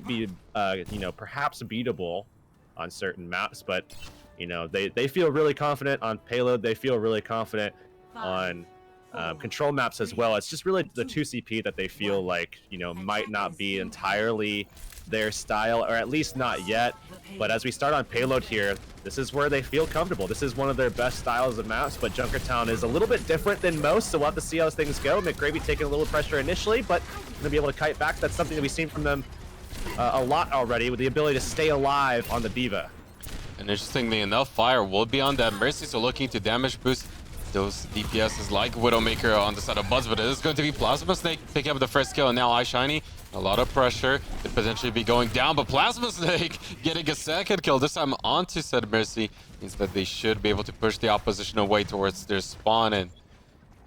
be, perhaps beatable on certain maps, but they feel really confident on payload. They feel really confident on control maps as well. It's just really the 2CP that they feel like might not be entirely their style, or at least not yet. But as we start on payload here, this is where they feel comfortable. This is one of their best styles of maps, but Junkertown is a little bit different than most, so we'll have to see how things go. McGravy taking a little pressure initially, but gonna be able to kite back. That's something that we've seen from them a lot already, with the ability to stay alive on the D.Va. And interestingly enough, Fire will be on that Mercy, so looking to damage boost those DPSs like Widowmaker on the side of Buzz, but it is going to be Plasma Snake picking up the first kill, and now iShiny. A lot of pressure could potentially be going down, but Plasma Snake getting a second kill, this time onto said Mercy, means that they should be able to push the opposition away towards their spawn. And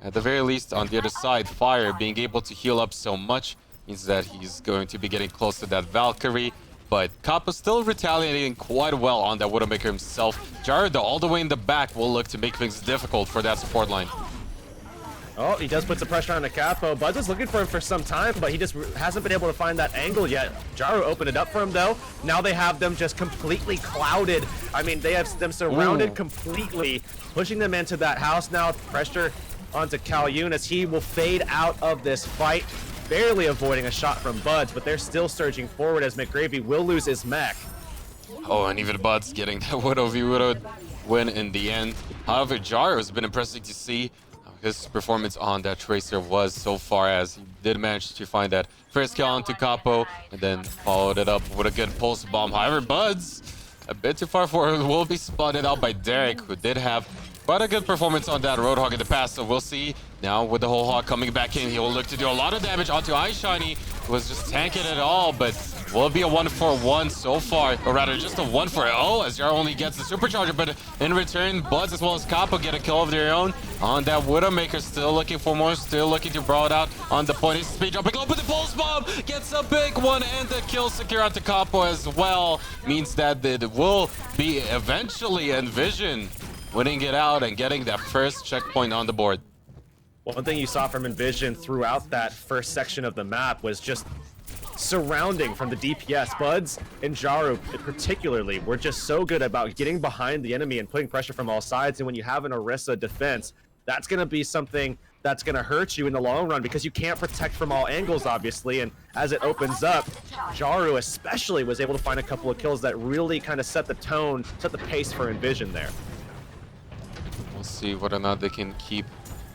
at the very least, on the other side, Fire being able to heal up so much means that he's going to be getting close to that Valkyrie. But Kappa still retaliating quite well on that Widowmaker himself. Jared, though, all the way in the back, will look to make things difficult for that support line. Oh, he does put some pressure on the Capo. Buzz was looking for him for some time, but he just hasn't been able to find that angle yet. Jaru opened it up for him, though. Now they have them just completely clouded. I mean, they have them surrounded completely, pushing them into that house now. Pressure onto Kalyun as he will fade out of this fight, barely avoiding a shot from Buds, but they're still surging forward as McGravy will lose his mech. Oh, and even Buds getting that Widow v Widow win in the end. However, Jaru has been impressive to see. His performance on that Tracer was so far, as he did manage to find that first kill onto Capo and then followed it up with a good pulse bomb. However, Buds a bit too far forward, will be spotted out by Derek, who did have quite a good performance on that Roadhog in the past. So we'll see now with the whole hog coming back in. He will look to do a lot of damage onto iShiny, who was just tanking it all, but will be a 1-for-1 so far, or rather just a 1-for-0 as Jar only gets the supercharger, but in return, Buds as well as Capo get a kill of their own on that Widowmaker. Still looking for more, still looking to brawl it out on the point. He's speed jumping up with the pulse bomb, gets a big one, and the kill secure onto Capo as well. Means that it will be eventually Envision winning it out and getting that first checkpoint on the board. One thing you saw from Envision throughout that first section of the map was just surrounding from the DPS. Buds and Jaru particularly were just so good about getting behind the enemy and putting pressure from all sides. And when you have an Orisa defense, that's going to be something that's going to hurt you in the long run, because you can't protect from all angles, obviously. And as it opens up, Jaru especially was able to find a couple of kills that really kind of set the tone, set the pace for Envision there. We'll see whether or not they can keep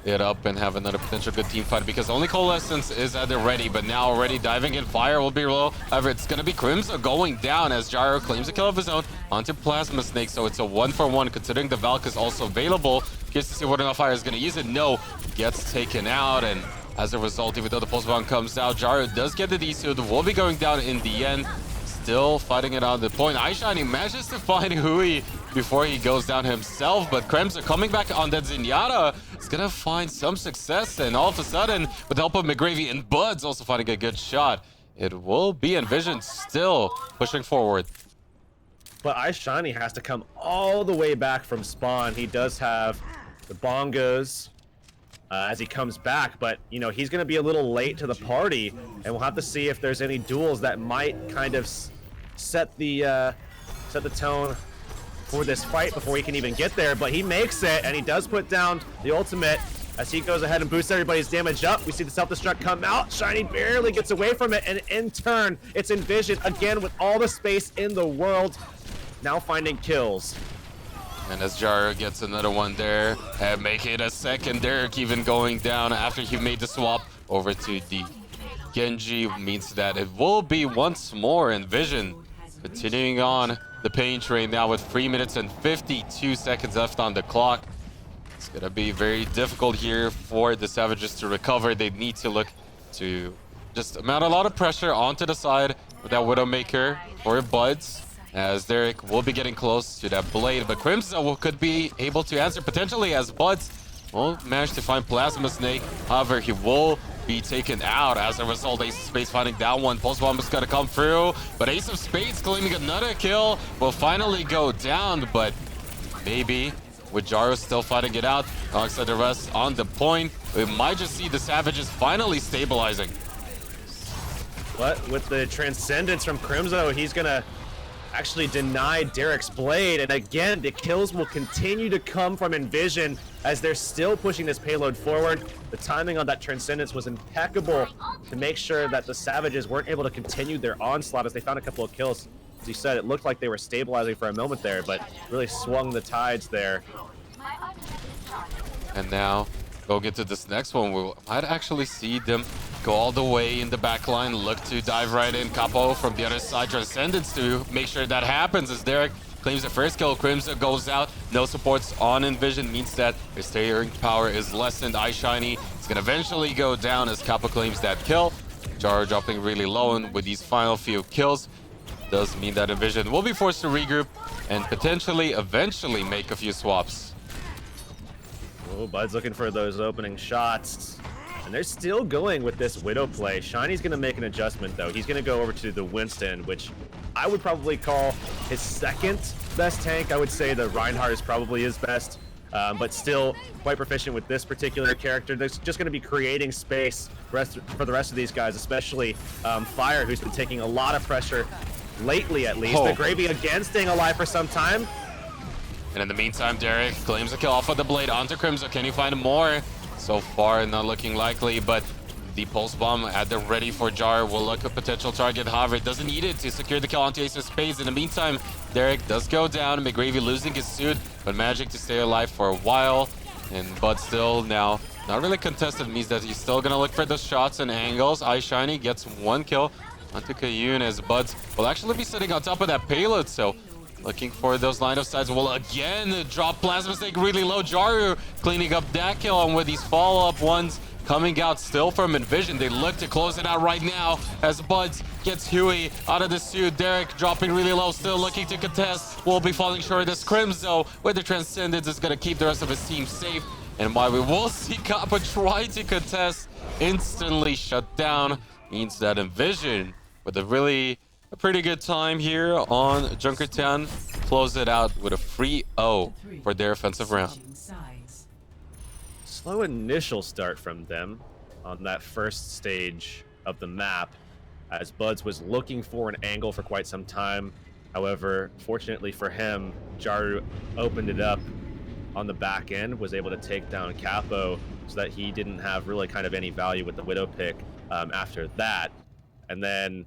it up and have another potential good team fight, because only Coalescence is at the ready, but now already diving in. Fire will be low. However, it's going to be Crimson going down as Jaru claims a kill of his own onto Plasma Snake, so it's a 1-for-1 considering the Valk is also available. Curious to see whether or not Fire is going to use it. No, gets taken out, and as a result, even though the pulse bomb comes out, Jaru does get the D-suit, will be going down in the end. Still fighting it on the point. iShiny manages to find Hui before he goes down himself, but Crimson coming back on that Zenyatta is gonna find some success, and all of a sudden, with the help of McGravy and Buds also finding a good shot, it will be Envision still pushing forward. But iShiny has to come all the way back from spawn. He does have the bongos as he comes back, but he's going to be a little late to the party, and we'll have to see if there's any duels that might kind of set the tone for this fight before he can even get there. But he makes it, and he does put down the ultimate as he goes ahead and boosts everybody's damage up. We see the self-destruct come out. Shiny barely gets away from it, and in turn, it's Envision again with all the space in the world, now finding kills. And as Jaru gets another one there, and make it a second. Derek even going down after he made the swap over to the Genji, means that it will be once more Envision continuing on the pain train now with 3 minutes and 52 seconds left on the clock. It's gonna be very difficult here for the Savages to recover. They need to look to just mount a lot of pressure onto the side with that Widowmaker for Buds, as Derek will be getting close to that blade, but Crimson could be able to answer potentially as Buds will manage to find Plasma Snake. However, he will be taken out as a result. Ace of Spades finding that one. Pulse Bomb is gonna come through, but Ace of Spades claiming another kill will finally go down, but maybe with Jaru still fighting it out alongside the rest on the point, we might just see the Savages finally stabilizing. But with the Transcendence from Crimzo, he's gonna actually deny Derek's blade, and again, the kills will continue to come from Envision as they're still pushing this payload forward. The timing on that Transcendence was impeccable to make sure that the Savages weren't able to continue their onslaught as they found a couple of kills. As you said, it looked like they were stabilizing for a moment there, but really swung the tides there. And now, going into this next one, we might actually see them go all the way in the back line, look to dive right in. Capo from the other side, Transcendence to make sure that happens as Derek claims the first kill. Crimson goes out, no supports on Envision, means that their steering power is lessened. iShiny is going to eventually go down as Capo claims that kill. Jar dropping really low, and with these final few kills, does mean that Envision will be forced to regroup and potentially eventually make a few swaps. Oh, Bud's looking for those opening shots. And they're still going with this Widow play. Shiny's going to make an adjustment, though. He's going to go over to the Winston, which I would probably call his second best tank. I would say the Reinhardt is probably his best, but still quite proficient with this particular character. That's just going to be creating space for the rest of these guys, especially Fire, who's been taking a lot of pressure lately, at least. The Gravy again staying alive for some time. And in the meantime, Derek claims a kill off of the blade onto Crimson. Can you find more? So far, not looking likely, but the pulse bomb at the ready for Jar will look a potential target. However, it doesn't need it to secure the kill onto Ace of Spades. In the meantime, Derek does go down. McGravy losing his suit, but managing to stay alive for a while. And Bud still now not really contested, means that he's still gonna look for those shots and angles. iShiny gets one kill onto Kayun as Buds will actually be sitting on top of that payload, so looking for those line of sights. Will again drop Plasma Snake really low. Jaru cleaning up that kill, and with these follow-up ones coming out still from Envision, they look to close it out right now as Buds gets Huey out of the suit. Derek dropping really low, still looking to contest. Will be falling short as Crimzo with the Transcendence is going to keep the rest of his team safe. And while we will see Kappa try to contest, instantly shut down, means that Envision with a pretty good time here on Junkertown close it out with a free O for their offensive round. Slow initial start from them on that first stage of the map, as Buds was looking for an angle for quite some time. However, fortunately for him, Jaru opened it up on the back end, was able to take down Capo so that he didn't have really kind of any value with the Widow pick after that. And then,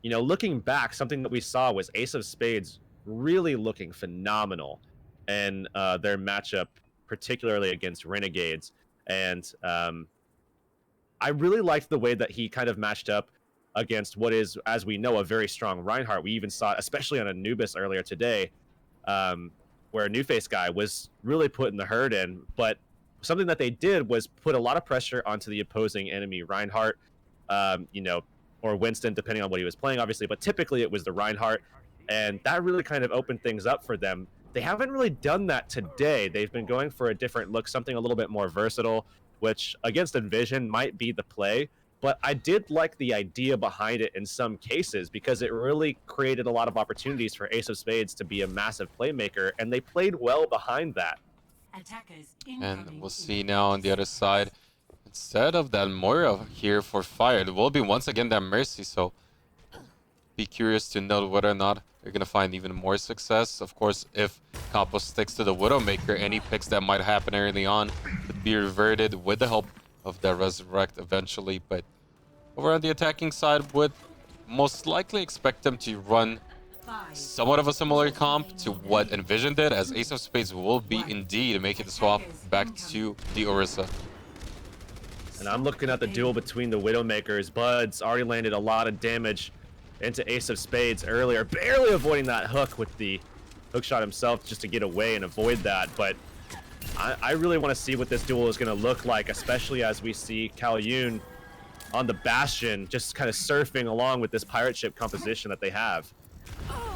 you know, looking back, something that we saw was Ace of Spades really looking phenomenal in their matchup, particularly against Renegades. And I really liked the way that he kind of matched up against what is, as we know, a very strong Reinhardt. We even saw it, especially on Anubis earlier today, where a New Face guy was really putting the hurt in. But something that they did was put a lot of pressure onto the opposing enemy Reinhardt, you know, or Winston, depending on what he was playing, obviously. But typically it was the Reinhardt, and that really kind of opened things up for them. They haven't really done that today. They've been going for a different look, something a little bit more versatile, which against Envision might be the play. But I did like the idea behind it in some cases, because it really created a lot of opportunities for Ace of Spades to be a massive playmaker, and they played well behind that. And we'll see now on the other side, instead of that Moira here for Fire, it will be once again that Mercy, so be curious to know whether or not they're going to find even more success. Of course, if Capo sticks to the Widowmaker, any picks that might happen early on could be reverted with the help of that Resurrect eventually. But over on the attacking side, would most likely expect them to run somewhat of a similar comp to what Envision did, as Ace of Spades will be indeed making the swap back to the Orisa. And I'm looking at the duel between the Widowmakers. Bud's already landed a lot of damage into Ace of Spades earlier, barely avoiding that hook with the hook shot himself just to get away and avoid that. But I really want to see what this duel is going to look like, especially as we see Kalyun on the Bastion just kind of surfing along with this pirate ship composition that they have.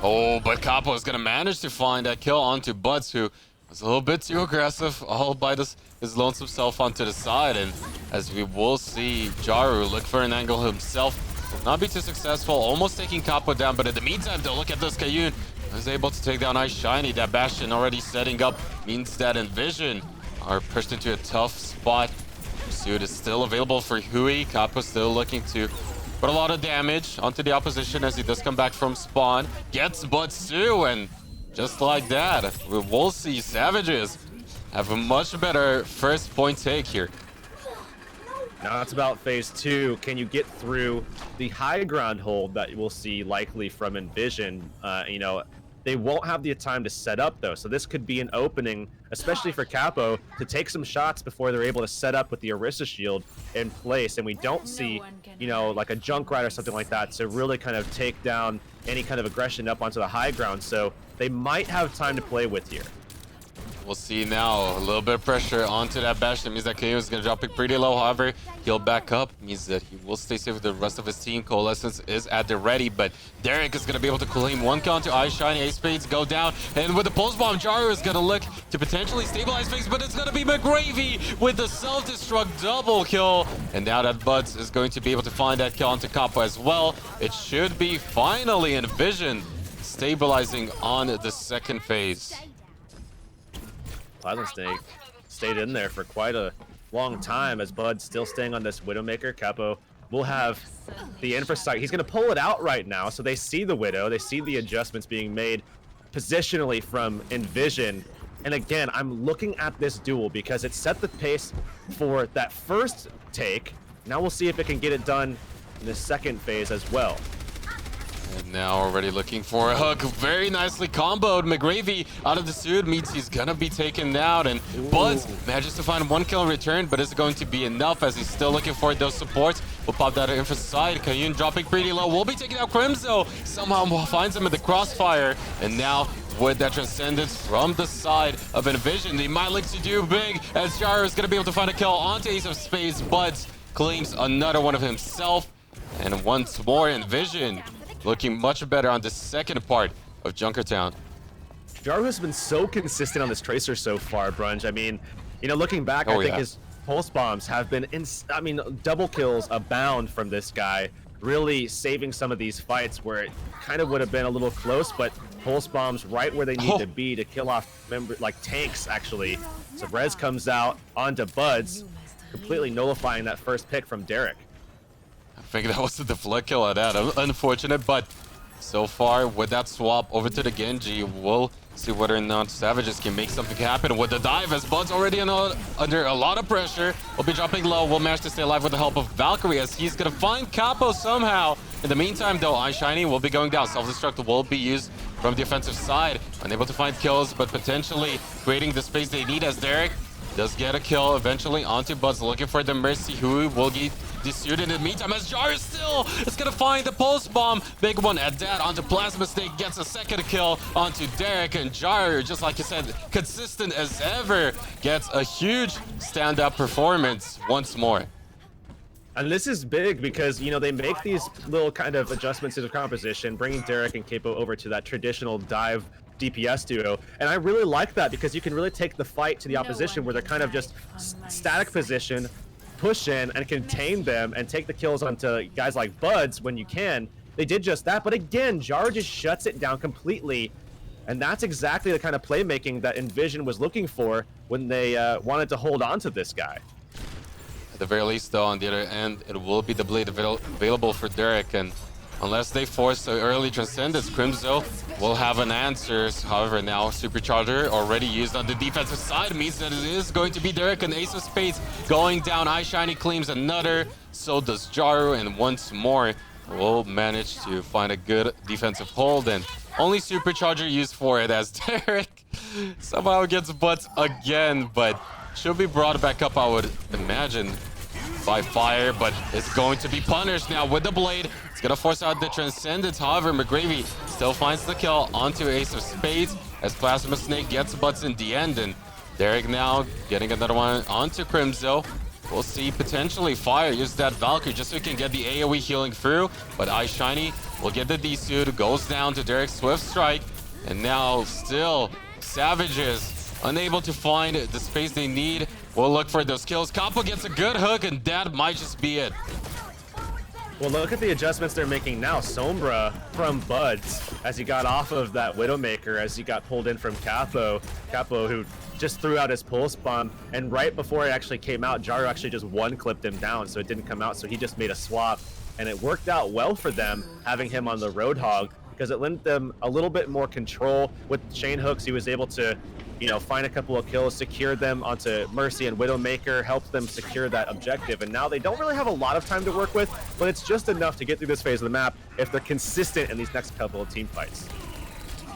Oh, but Capo is going to manage to find that kill onto Buds, who was a little bit too aggressive, all by his lonesome self onto the side. And as we will see, Jaru look for an angle himself. Will not be too successful, almost taking Capo down, but in the meantime, though, look at this. Kayun is able to take down iShiny. That Bastion already setting up means that Envision are pushed into a tough spot. Pursuit is still available for Hui. Capo still looking to but a lot of damage onto the opposition as he does come back from spawn. Gets Buds too, and just like that, we will see Savages have a much better first point take here. Now it's about phase 2. Can you get through the high ground hold that we'll see likely from Envision? You know, they won't have the time to set up though, so this could be an opening, especially for Capo, to take some shots before they're able to set up with the Orisa shield in place. And we don't see, you know, like a Junkrat or something like that to really kind of take down any kind of aggression up onto the high ground. So they might have time to play with here. We'll see now. A little bit of pressure onto that bash. That means that KO is going to drop it pretty low. However, he'll back up. Means that he will stay safe with the rest of his team. Coalescence is at the ready, but Derek is going to be able to claim one count to Eye Shiny. Ace Spades go down. And with the Pulse Bomb, Jaru is going to look to potentially stabilize things, but it's going to be McGravy with the self-destruct double kill. And now that Buds is going to be able to find that kill onto Kappa as well. It should be finally Envision stabilizing on the second phase. Plasma Snake stayed in there for quite a long time as Bud's still staying on this Widowmaker. Capo will have the infrastructure. He's going to pull it out right now, so they see the Widow. They see the adjustments being made positionally from Envision. And again, I'm looking at this duel because it set the pace for that first take. Now we'll see if it can get it done in the second phase as well. And now already looking for a hook. Very nicely comboed. McGravy out of the suit means he's gonna be taken out. And Buds manages to find one kill in return, but is it going to be enough as he's still looking for those supports? We'll pop that in for side. Kayun dropping pretty low. We'll be taking out Crimzo. Somehow finds him in the crossfire. And now with that Transcendence from the side of Envision, they might look to do big as Jaru is gonna be able to find a kill onto Ace of Spades. Buds claims another one of himself. And once more, Envision looking much better on the second part of Junkertown. Jaru has been so consistent on this Tracer so far, Brunch. I mean, you know, looking back, I think his pulse bombs have been, double kills abound from this guy, really saving some of these fights where it kind of would have been a little close, but pulse bombs right where they need to be to kill off tanks, actually. So Rez comes out onto Buds, completely nullifying that first pick from Derek. I think that was the deflect kill at that. Unfortunate, but so far with that swap over to the Genji, we'll see whether or not Savages can make something happen with the dive as Bud's already under a lot of pressure. We'll be dropping low. We'll manage to stay alive with the help of Valkyrie as he's going to find Capo somehow. In the meantime, though, Eye Shiny will be going down. Self-destruct will be used from the offensive side. Unable to find kills, but potentially creating the space they need as Derek does get a kill eventually onto Buds, looking for the Mercy, who will get dissuaded in the meantime as Jar still is gonna find the Pulse Bomb. Big one at that onto Plasma Snake, gets a second kill onto Derek, and Jar, just like you said, consistent as ever, gets a huge stand-up performance once more. And this is big because, you know, they make these little kind of adjustments to the composition, bringing Derek and Capo over to that traditional dive DPS duo. And I really like that because you can really take the fight to the opposition where they're kind of just static position, push in and contain them and take the kills onto guys like Buds when you can. They did just that, but again, Jar just shuts it down completely. And that's exactly the kind of playmaking that Envision was looking for when they wanted to hold on to this guy. At the very least, though, on the other end, it will be the blade available for Derek, and unless they force the early Transcendence, Crimzo will have an answer. However, now Supercharger already used on the defensive side means that it is going to be Derek, and Ace of Spades going down. Eye Shiny claims another, so does Jaru, and once more will manage to find a good defensive hold, and only Supercharger used for it as Derek somehow gets butts again, but should be brought back up, I would imagine, by fire, but it's going to be punished now with the blade. It's gonna force out the Transcendence. However, McGravy still finds the kill onto Ace of Spades as Plasma Snake gets butts in the end, and Derek now getting another one onto Crimzo. We'll see potentially Fire use that Valkyrie just so he can get the AoE healing through, but Eye Shiny will get the D-suit, goes down to Derek's Swift Strike, and now still Savages unable to find the space they need. We'll look for those kills. Capo gets a good hook, and that might just be it. Well, look at the adjustments they're making now. Sombra from Buds as he got off of that Widowmaker, as he got pulled in from Capo. Capo, who just threw out his Pulse Bomb, and right before it actually came out, Jaru actually just one-clipped him down, so it didn't come out, so he just made a swap and it worked out well for them having him on the Roadhog because it lent them a little bit more control. With chain hooks, he was able to, find a couple of kills, secure them onto Mercy and Widowmaker, helped them secure that objective. And now they don't really have a lot of time to work with, but it's just enough to get through this phase of the map if they're consistent in these next couple of team fights.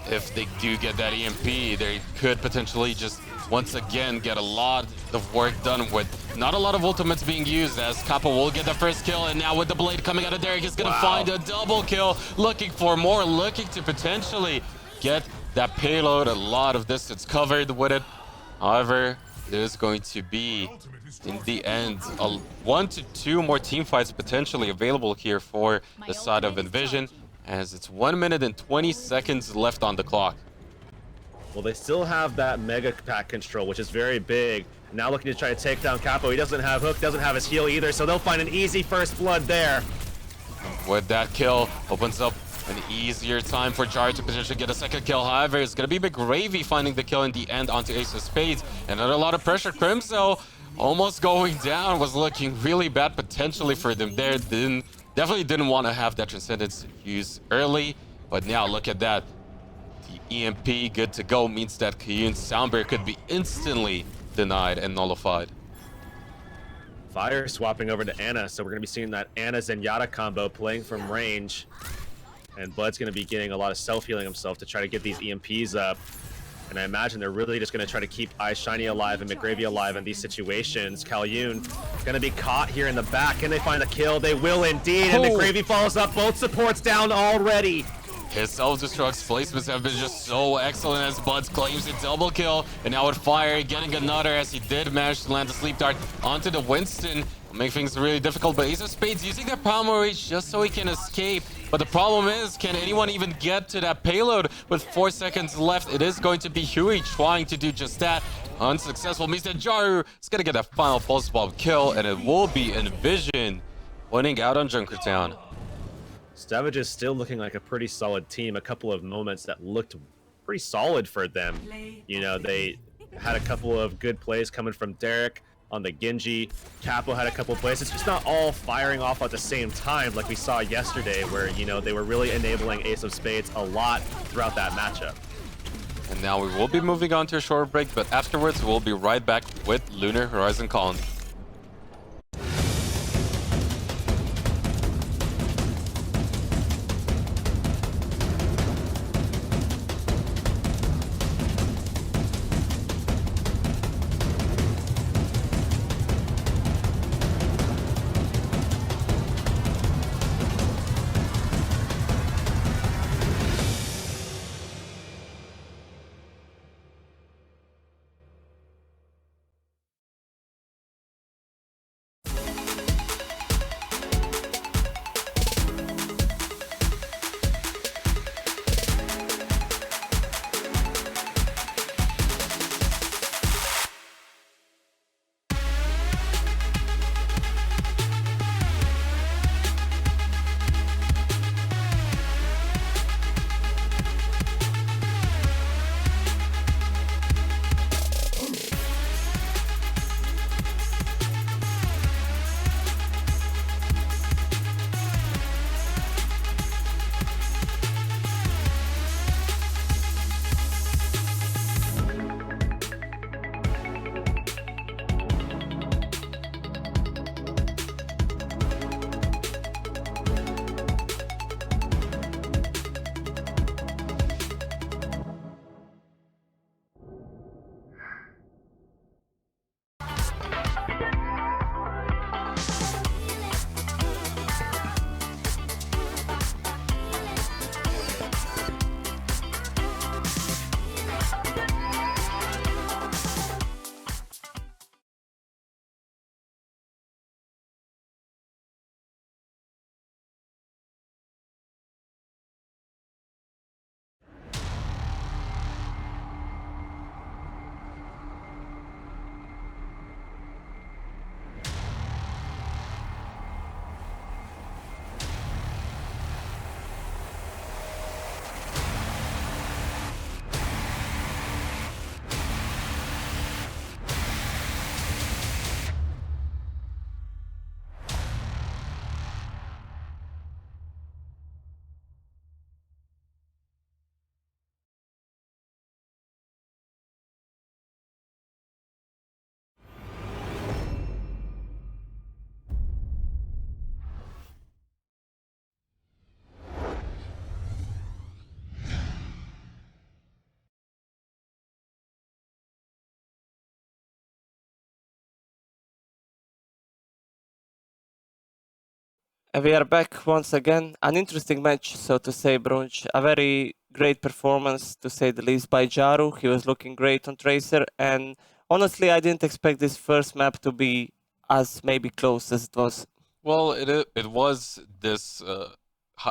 If they do get that EMP, they could potentially just once again get a lot of work done with not a lot of ultimates being used, as Kappa will get the first kill, and now with the blade coming out of Derek, he's gonna find a double kill, looking for more, looking to potentially get that payload, a lot of distance covered with it. However, there's going to be, in the end, 1 to 2 more team fights potentially available here for the side of Envision, as it's 1 minute and 20 seconds left on the clock. Well, they still have that Mega Pack control, which is very big. Now looking to try to take down Capo. He doesn't have hook, doesn't have his heal either, so they'll find an easy first blood there. With that kill, opens up an easier time for Jar to potentially get a second kill. However, it's going to be Big Gravy finding the kill in the end onto Ace of Spades. And under a lot of pressure, Crimso almost going down, was looking really bad potentially for them there. Definitely didn't want to have that Transcendence used early, but now look at that. The EMP good to go means that Kayun's Soundbreak could be instantly denied and nullified. Fire swapping over to Ana, so we're going to be seeing that Ana Zenyatta combo playing from range. And Bud's going to be getting a lot of self-healing himself to try to get these EMPs up. And I imagine they're really just going to try to keep iShiny alive and McGravy alive in these situations. Kalyun going to be caught here in the back. Can they find a kill? They will indeed. And McGravy follows up. Both supports down already. His self-destruct placements have been just so excellent as Buds claims a double kill. And now with Fire getting another, as he did manage to land the sleep dart onto the Winston. Will make things really difficult, but Ace of Spades using that Power Reach just so he can escape. But the problem is, can anyone even get to that payload with 4 seconds left? It is going to be Huey trying to do just that. Unsuccessful means that Jaru is going to get a final pulse bomb kill, and it will be Envision winning out on Junkertown. Savage is still looking like a pretty solid team. A couple of moments that looked pretty solid for them. They had a couple of good plays coming from Derek on the Genji. Capo had a couple of plays. It's just not all firing off at the same time like we saw yesterday, where, they were really enabling Ace of Spades a lot throughout that matchup. And now we will be moving on to a short break, but afterwards we'll be right back with Lunar Horizon Colony. And we are back once again. An interesting match, so to say, Brunch. A very great performance, to say the least, by Jaru. He was looking great on Tracer, and honestly, I didn't expect this first map to be as maybe close as it was. Well, it was this, or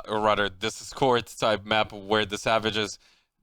rather, this Discord type map where the Savages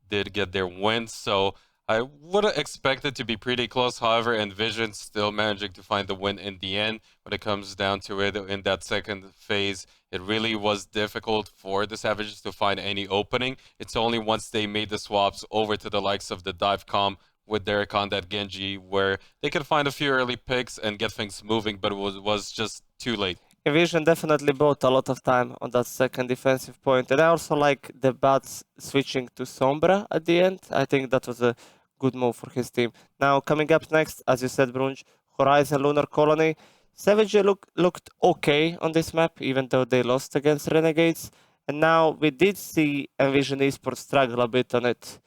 did get their win, so I would have expected to be pretty close. However, Envision still managing to find the win in the end. When it comes down to it, in that second phase, it really was difficult for the Savages to find any opening. It's only once they made the swaps over to the likes of the Divecom with Derek on that Genji where they could find a few early picks and get things moving, but it was just too late. Envision definitely bought a lot of time on that second defensive point, and I also like the bats switching to Sombra at the end. I think that was a good move for his team. Now, coming up next, as you said, Brunch, Horizon Lunar Colony. Savage looked okay on this map, even though they lost against Renegades. And now we did see Envision Esports struggle a bit on it.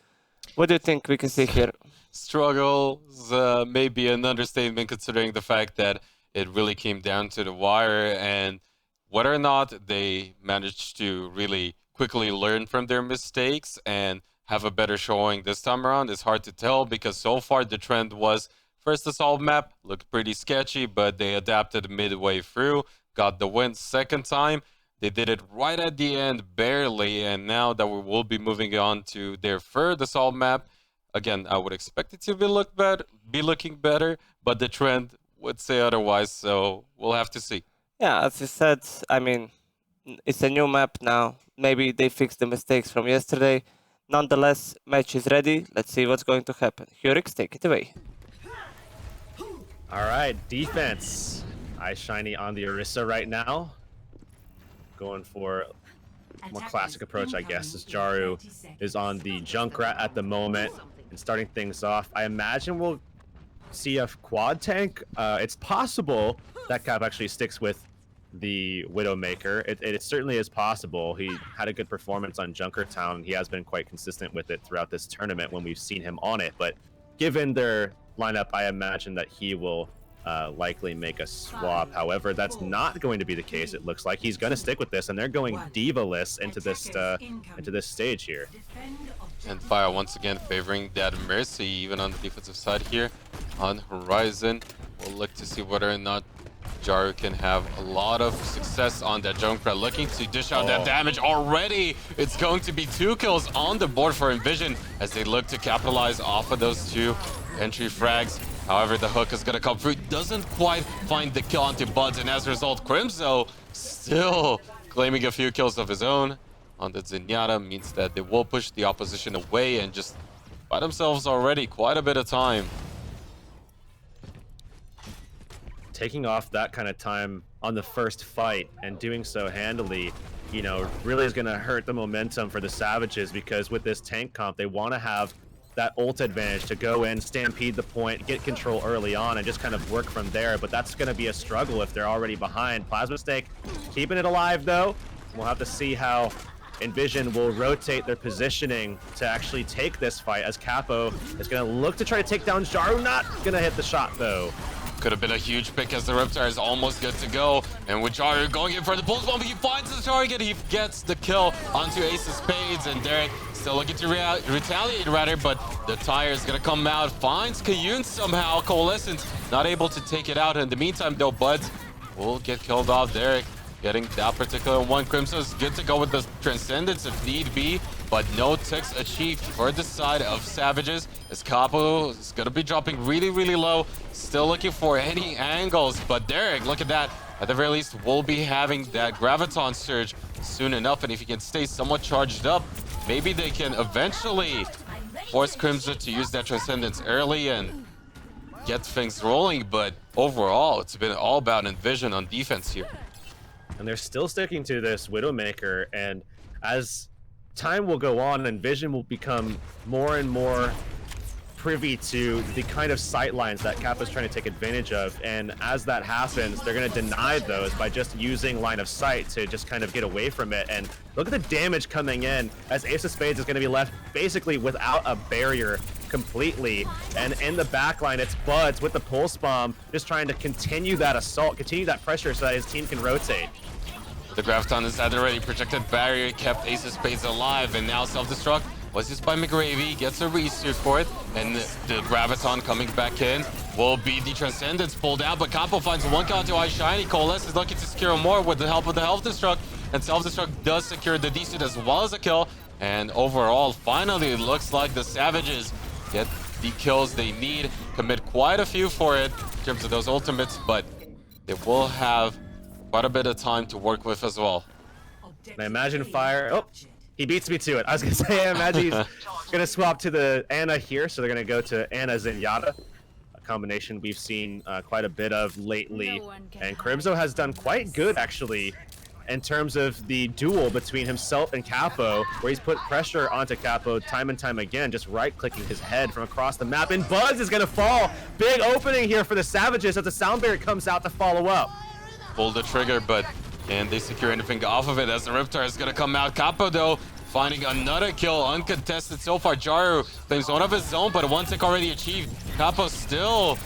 What do you think we can see here? Struggles may be an understatement considering the fact that it really came down to the wire, and whether or not they managed to really quickly learn from their mistakes and have a better showing this time around is hard to tell, because so far the trend was first assault map looked pretty sketchy, but they adapted midway through, got the win. Second time they did it right at the end, barely, and now that we will be moving on to their third assault map, again, I would expect it to be looking better, but the trend would say otherwise, so we'll have to see. Yeah, as you said, I mean, it's a new map now. Maybe they fixed the mistakes from yesterday. Nonetheless, match is ready. Let's see what's going to happen. Hurix, take it away. All right, defense. Eye shiny on the Orisa right now. Going for a more classic approach, I guess, as Jaru is on the Junkrat at the moment and starting things off. I imagine we'll see a quad tank. It's possible that Cap actually sticks with the Widowmaker. It certainly is possible. He had a good performance on Junkertown. He has been quite consistent with it throughout this tournament when we've seen him on it. But given their lineup, I imagine that he will likely make a swap. However, that's not going to be the case. It looks like he's going to stick with this, and they're going diva-less into this stage here. And Fire once again favoring that Mercy, even on the defensive side here on Horizon. We'll look to see whether or not Jaru can have a lot of success on that Junkrat, looking to dish out that damage already. It's going to be 2 kills on the board for Envision as they look to capitalize off of those 2 entry frags. However, the hook is going to come through. Doesn't quite find the kill onto Buds, and as a result, Crimzo still claiming a few kills of his own on the Zenyatta. Means that they will push the opposition away and just buy themselves already quite a bit of time. Taking off that kind of time on the first fight and doing so handily, you know, really is going to hurt the momentum for the Savages, because with this tank comp, they want to have that ult advantage to go in, stampede the point, get control early on, and just kind of work from there. But that's going to be a struggle if they're already behind. Plasma Stake keeping it alive, though. We'll have to see how Envision will rotate their positioning to actually take this fight, as Capo is going to look to try to take down Jaru. Not going to hit the shot, though. Could have been a huge pick as the Riptide is almost good to go. And with Jaru going in for the pulse bomb, he finds the target. He gets the kill onto Ace of Spades. And Derek still looking to retaliate, rather, but the tire is going to come out. Finds Kayun somehow. Coalescence not able to take it out. In the meantime, though, Buds will get killed off. Derek getting that particular one. Crimson is good to go with the Transcendence if need be, but no ticks achieved for the side of Savages, as Capo is going to be dropping really, really low. Still looking for any angles, but Derek, look at that. At the very least, will be having that Graviton Surge soon enough, and if he can stay somewhat charged up, maybe they can eventually force Crimson to use that Transcendence early and get things rolling. But overall, it's been all about Envision on defense here. And they're still sticking to this Widowmaker, and as time will go on, Envision will become more and more privy to the kind of sight lines that Kappa's trying to take advantage of, and as that happens, they're going to deny those by just using line of sight to just kind of get away from it. And look at the damage coming in, as Ace of Spades is going to be left basically without a barrier completely, and in the back line, it's Buds with the pulse bomb, just trying to continue that assault, continue that pressure so that his team can rotate. The Graviton inside already projected barrier, kept Ace of Spades alive, and now self-destruct was used by McGravy, gets a resuit for it, and the Graviton coming back in will be the Transcendence pulled out, but Capo finds one kill onto iShiny. Coalesce is looking to secure more with the help of the Health Destruct, and self-destruct does secure the D-suit as well as a kill, and overall, finally, it looks like the Savages get the kills they need, commit quite a few for it in terms of those ultimates, but they will have quite a bit of time to work with as well. I imagine Fire. Oh, he beats me to it. I was gonna say, I imagine he's gonna swap to the Ana here, so they're gonna go to Ana Zenyatta, a combination we've seen quite a bit of lately. And Crimzo has done quite good actually in terms of the duel between himself and Capo, where he's put pressure onto Capo time and time again, just right-clicking his head from across the map. And Buzz is gonna fall. Big opening here for the Savages as the sound barrier comes out to follow up. Pull the trigger, but can they secure anything off of it as the Riptide is going to come out? Capo, though, finding another kill, uncontested so far. Jaru claims one of his own, but one tick already achieved. Capo still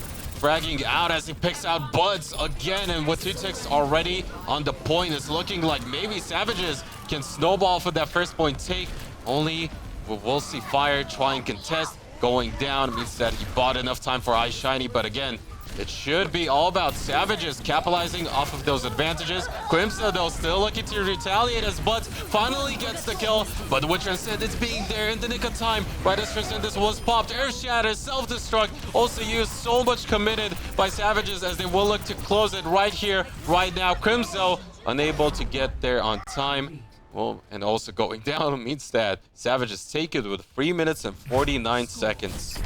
fragging out as he picks out Buds again, and with 2 ticks already on the point, it's looking like maybe Savages can snowball for that first point take. Only we'll see Fire try and contest. Going down means that he bought enough time for iShiny, but again, it should be all about Savages capitalizing off of those advantages. Crimson, though, still looking to retaliate as Buds finally gets the kill, but with Transcendence being there in the nick of time, right as Transcendence was popped, Earth Shatter, self-destruct, also used, so much committed by Savages as they will look to close it right here, right now. Crimson unable to get there on time. Well, and also going down means that Savages take it with 3 minutes and 49 seconds.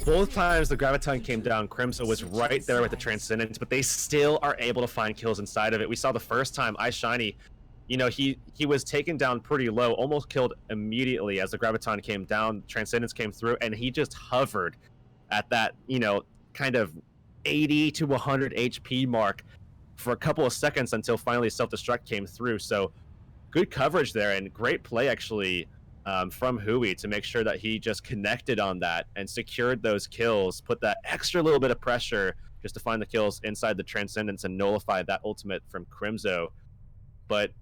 Both times the Graviton came down, Crimson was right there with the Transcendence, but they still are able to find kills inside of it. We saw the first time iShiny, you know, he was taken down pretty low, almost killed immediately as the Graviton came down, Transcendence came through, and he just hovered at that, you know, kind of 80 to 100 HP mark for a couple of seconds until finally self-destruct came through. So good coverage there and great play actually from Hui to make sure that he just connected on that and secured those kills, put that extra little bit of pressure just to find the kills inside the Transcendence and nullify that ultimate from Crimzo. But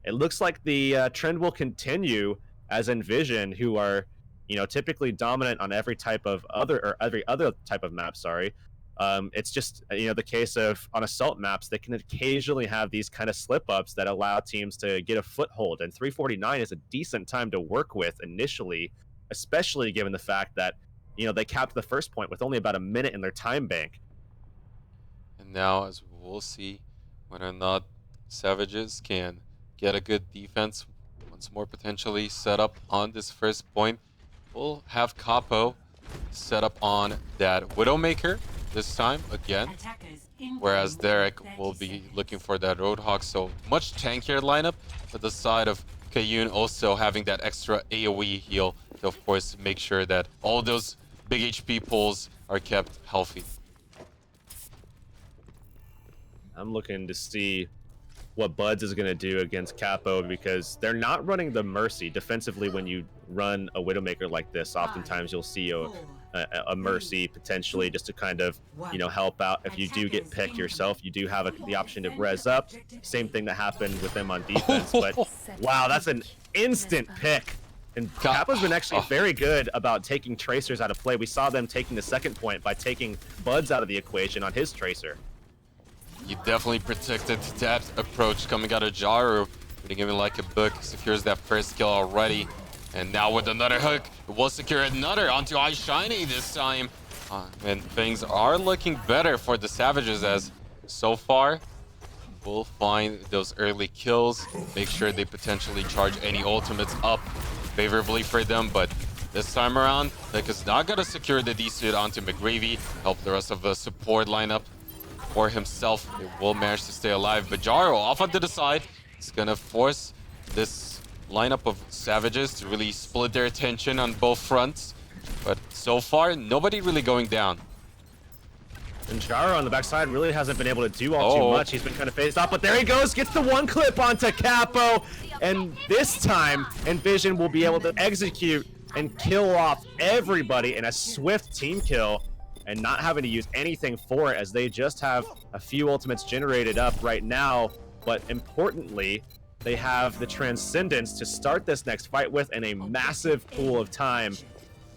it looks like the trend will continue as Envision, who are, you know, typically dominant on every type of every other type of map, sorry. It's just, you know, the case of on assault maps, they can occasionally have these kind of slip-ups that allow teams to get a foothold, and 349 is a decent time to work with initially, especially given the fact that, you know, they capped the first point with only about a minute in their time bank. And now, as we'll see whether or not Savages can get a good defense once more potentially set up on this first point, we'll have Capo set up on that Widowmaker this time again, whereas Derek will be looking for that Roadhog. So much tankier lineup, but the side of Kayun also having that extra AoE heal to, of course, make sure that all those big HP pulls are kept healthy. I'm looking to see what Buds is going to do against Capo, because they're not running the Mercy defensively. When you run a Widowmaker like this, oftentimes you'll see a Mercy potentially just to kind of, you know, help out. If you do get picked yourself, you do have the option to res up. Same thing that happened with them on defense. But wow, that's an instant pick. And Capo's been actually very good about taking Tracers out of play. We saw them taking the second point by taking Buds out of the equation on his Tracer. You definitely predicted that approach coming out of Jaru. Reading him like a book, secures that first kill already. And now with another hook, we'll secure another onto iShiny this time. And things are looking better for the Savages, as so far we'll find those early kills, make sure they potentially charge any ultimates up favorably for them. But this time around, Nick is not going to secure the D-suit onto McGravy, help the rest of the support lineup. For himself, it will manage to stay alive. But Jaro off onto the side, it's going to force this lineup of Savages to really split their attention on both fronts. But so far, nobody really going down. And Jaro on the backside really hasn't been able to do all too much. He's been kind of phased off, but there he goes, gets the one clip onto Capo. And this time, Envision will be able to execute and kill off everybody in a swift team kill, and not having to use anything for it, as they just have a few ultimates generated up right now. but importantly, they have the Transcendence to start this next fight with and a massive pool of time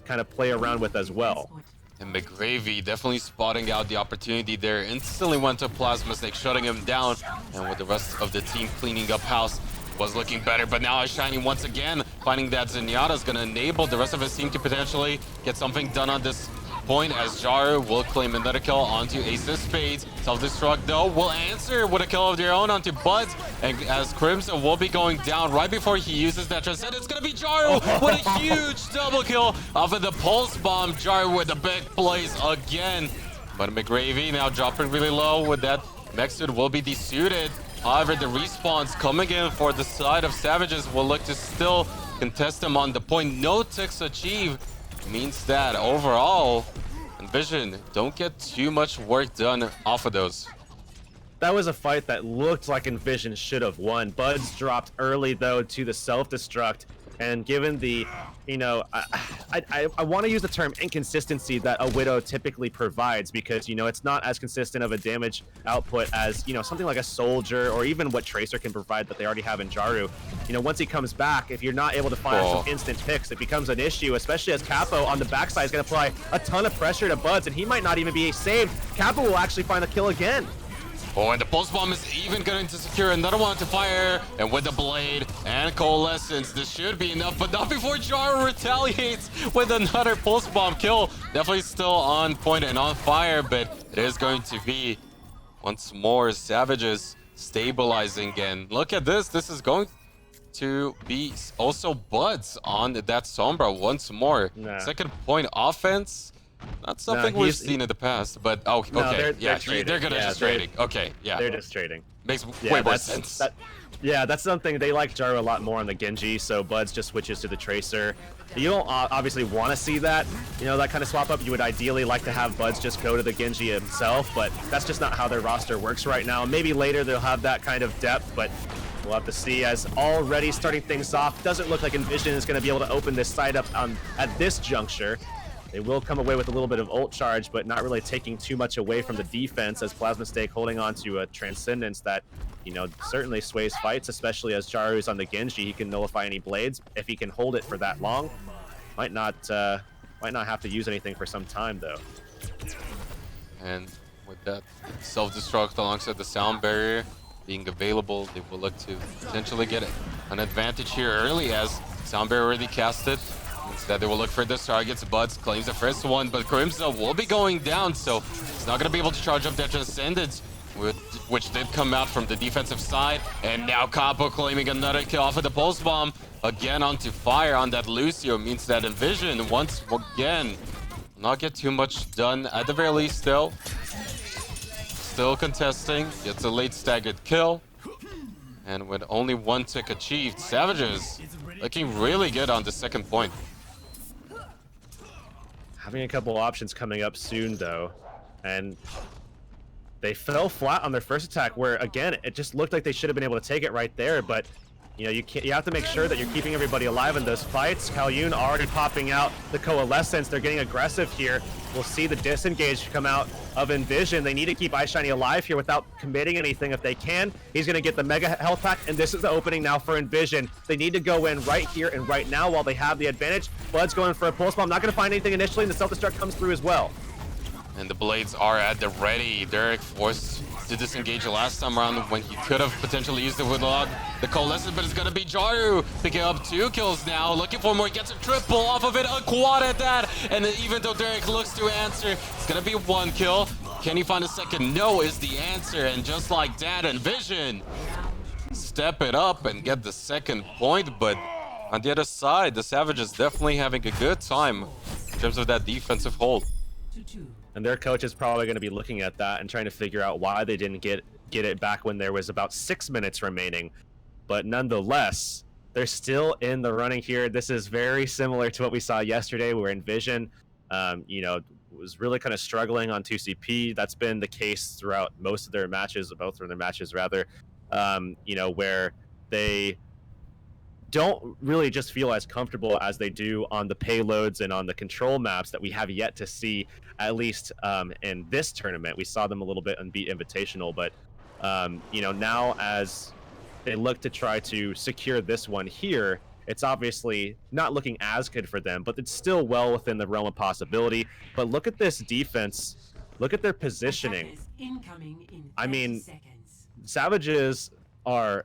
kind of play around with as well. And McGravy definitely spotting out the opportunity there. Instantly went to Plasma Snake, shutting him down. And with the rest of the team cleaning up house, was looking better. But now Shiny once again finding that Zenyatta is going to enable the rest of his team to potentially get something done on this point, as Jaru will claim another kill onto Ace of Spades. Self-destruct though will answer with a kill of their own onto Buds, and as Crimson will be going down right before he uses that Transcend, it's gonna be Jaru with a huge double kill off of the Pulse Bomb. Jaru with the big plays again, but McGravy now dropping really low with that. Mexud will be desuited. However, the respawns coming in for the side of Savages will look to still contest them on the point. No ticks achieved means that overall, Envision don't get too much work done off of those. That was a fight that looked like Envision should have won. Buds dropped early though to the self-destruct, and given the, you know, I want to use the term inconsistency that a Widow typically provides, because, you know, it's not as consistent of a damage output as, you know, something like a Soldier or even what Tracer can provide that they already have in Jaru. You know, once he comes back, if you're not able to find some instant picks, it becomes an issue, especially as Capo on the backside is going to apply a ton of pressure to Buds, and he might not even be saved. Capo will actually find the kill again. Oh, and the Pulse Bomb is even going to secure another one to fire. And with the Blade and Coalescence, this should be enough, but not before Jaru retaliates with another Pulse Bomb kill. Definitely still on point and on fire, but it is going to be once more Savages stabilizing. And look at this. This is going to be also Buds on that Sombra once more. Second point offense. Not something we've seen in the past, but okay, they're they're gonna just trading. Okay, yeah, they're just trading. Makes way more sense. That's something they like Jaru a lot more on the Genji, so Buds just switches to the Tracer. You don't obviously want to see that, you know, that kind of swap up. You would ideally like to have Buds just go to the Genji himself, but that's just not how their roster works right now. Maybe later they'll have that kind of depth, but we'll have to see. As already starting things off, doesn't look like Envision is going to be able to open this side up at this juncture. They will come away with a little bit of ult charge, but not really taking too much away from the defense, as Plasma Snake holding on to a Transcendence that, you know, certainly sways fights, especially as Jaru's on the Genji. He can nullify any blades if he can hold it for that long. Might not have to use anything for some time though. And with that self-destruct alongside the sound barrier being available, they will look to potentially get an advantage here early, as sound barrier already casted. Instead, they will look for this targets. Buds claims the first one, but Crimson will be going down, so he's not going to be able to charge up that Transcendence, which did come out from the defensive side. And now Capo claiming another kill off of the Pulse Bomb. Again onto fire on that Lucio, means that Envision once again not get too much done at the very least. Still contesting, gets a late staggered kill. And with only one tick achieved, Savages looking really good on the second point. Having a couple options coming up soon though, and they fell flat on their first attack, where again it just looked like they should have been able to take it right there, but you know, you have to make sure that you're keeping everybody alive in those fights. Kalyun already popping out the Coalescence. They're getting aggressive here. We'll see the disengage come out of Envision. They need to keep iShiny alive here without committing anything if they can. He's going to get the Mega Health Pack, and this is the opening now for Envision. They need to go in right here and right now while they have the advantage. Bud's going for a Pulse Bomb. Not going to find anything initially, and the Self-Destruct comes through as well. And the Blades are at the ready. Derek forced to disengage the last time around when he could have potentially used it with the Coalescence, but it's going to be Jaru picking up 2 kills now. Looking for more, gets a triple off of it, a quad at that. And then even though Derek looks to answer, it's going to be 1 kill. Can he find a second? No is the answer. And just like that, Envision step it up and get the second point. But on the other side, the Savages definitely having a good time in terms of that defensive hold. And their coach is probably going to be looking at that and trying to figure out why they didn't get it back when there was about 6 minutes remaining. But nonetheless, they're still in the running here. This is very similar to what we saw yesterday, where Envision, you know, was really kind of struggling on 2CP. That's been the case throughout most of their matches, both of their matches rather, you know, where they don't really just feel as comfortable as they do on the payloads and on the control maps that we have yet to see, at least in this tournament. We saw them a little bit on Beat Invitational, but You know, now as they look to try to secure this one here, it's obviously not looking as good for them, but it's still well within the realm of possibility. But look at this defense. Look at their positioning. I mean, Savages are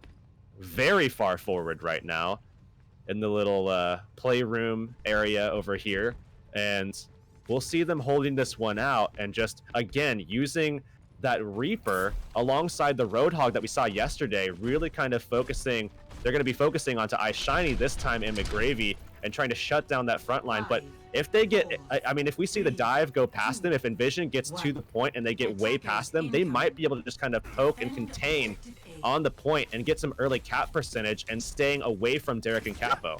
very far forward right now in the little playroom area over here. And we'll see them holding this one out and just, again, using that Reaper alongside the Roadhog that we saw yesterday, really kind of focusing. They're going to be focusing onto Ice Shiny this time in McGravy and trying to shut down that front line. But if they get, I mean, if we see the dive go past them, if Envision gets to the point and they get way past them, they might be able to just kind of poke and contain on the point and get some early cap percentage and staying away from Derek and Capo.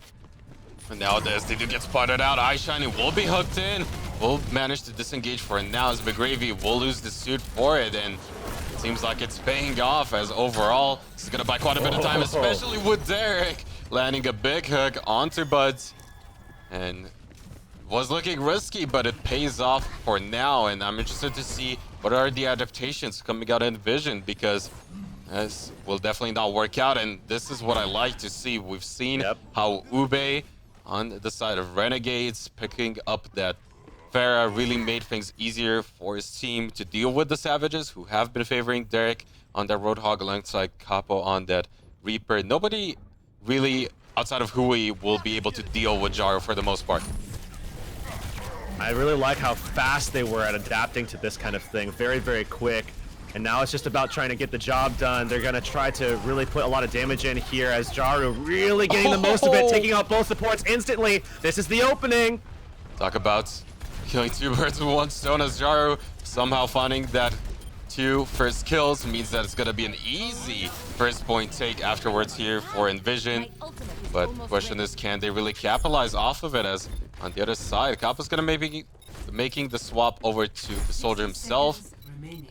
And now as they do get spotted out, Ice Shiny will be hooked in. Will manage to disengage for now as McGravy will lose the suit for it. And it seems like it's paying off as overall this is going to buy quite a bit of time, especially with Derek landing a big hook onto Buds. And was looking risky, but it pays off for now. And I'm interested to see what are the adaptations coming out in Envision, because this will definitely not work out. And this is what I like to see. We've seen how Ube on the side of Renegades picking up that Pharah really made things easier for his team to deal with the Savages, who have been favoring Derek on that Roadhog alongside Capo on that Reaper. Nobody really outside of Hui will be able to deal with Jaro for the most part. I really like how fast they were at adapting to this kind of thing. Very, very quick. And now it's just about trying to get the job done. They're going to try to really put a lot of damage in here as Jaru really getting the most of it, taking out both supports instantly. This is the opening. Talk about killing two birds with one stone as Jaru somehow finding that 2 first kills means that it's going to be an easy first point take afterwards here for Envision. But the question is, can they really capitalize off of it? As on the other side, Capo's going to be making the swap over to the soldier himself.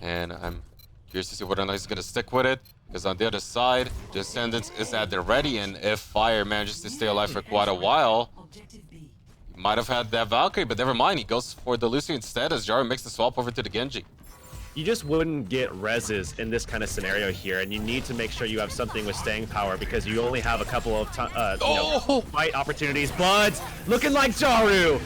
And I'm curious to see whether or not he's going to stick with it, because on the other side, Descendants is at the ready, and if Fire manages to stay alive for quite a while, he might have had that Valkyrie, but never mind. He goes for the Lucy instead as Jaru makes the swap over to the Genji. You just wouldn't get reses in this kind of scenario here, and you need to make sure you have something with staying power, because you only have a couple of fight opportunities. Buds looking like Jaru.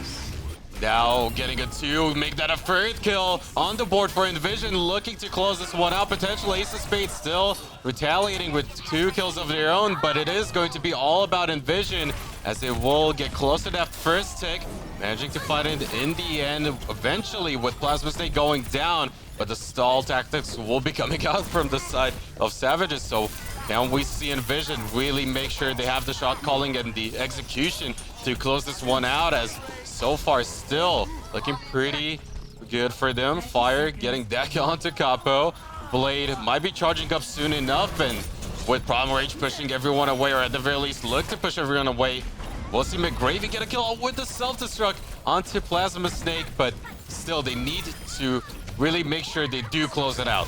Now getting a 2, make that a third kill on the board for Envision, looking to close this one out. Potentially Ace of Spades still retaliating with 2 kills of their own, but it is going to be all about Envision as they will get close to that first tick, managing to fight it in the end, eventually with Plasma Snake going down, but the stall tactics will be coming out from the side of Savages. So can we see Envision really make sure they have the shot calling and the execution to close this one out, as so far still looking pretty good for them. Fire getting that kill onto Capo. Blade might be charging up soon enough, and with Problem Rage pushing everyone away, or at the very least look to push everyone away, we'll see McGravy get a kill with the self-destruct onto Plasma Snake, but still they need to really make sure they do close it out.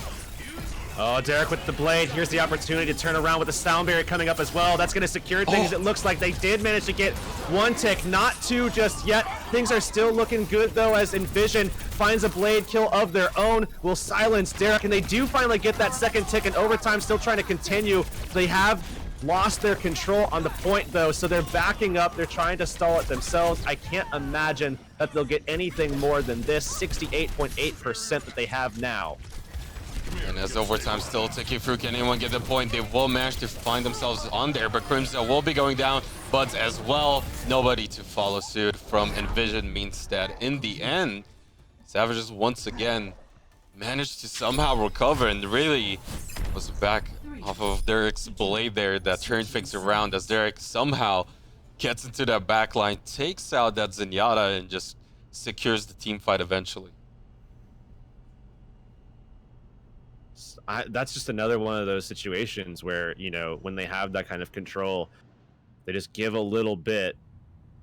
Oh, Derek with the blade. Here's the opportunity to turn around with the sound barrier coming up as well. That's going to secure things. It looks like they did manage to get 1 tick, not 2 just yet. Things are still looking good, though, as Envision finds a blade kill of their own. Will silence Derek, and they do finally get that second tick, and overtime still trying to continue. They have lost their control on the point, though, so they're backing up. They're trying to stall it themselves. I can't imagine that they'll get anything more than this 68.8% that they have now. And as overtime still ticking through, can anyone get the point? They will manage to find themselves on there, but Crimson will be going down. Buds as well. Nobody to follow suit from Envision means that in the end, Savages once again managed to somehow recover and really was back off of Derek's blade there that turned things around as Derek somehow gets into that backline, takes out that Zenyatta, and just secures the team fight eventually. That's just another one of those situations where, you know, when they have that kind of control, they just give a little bit,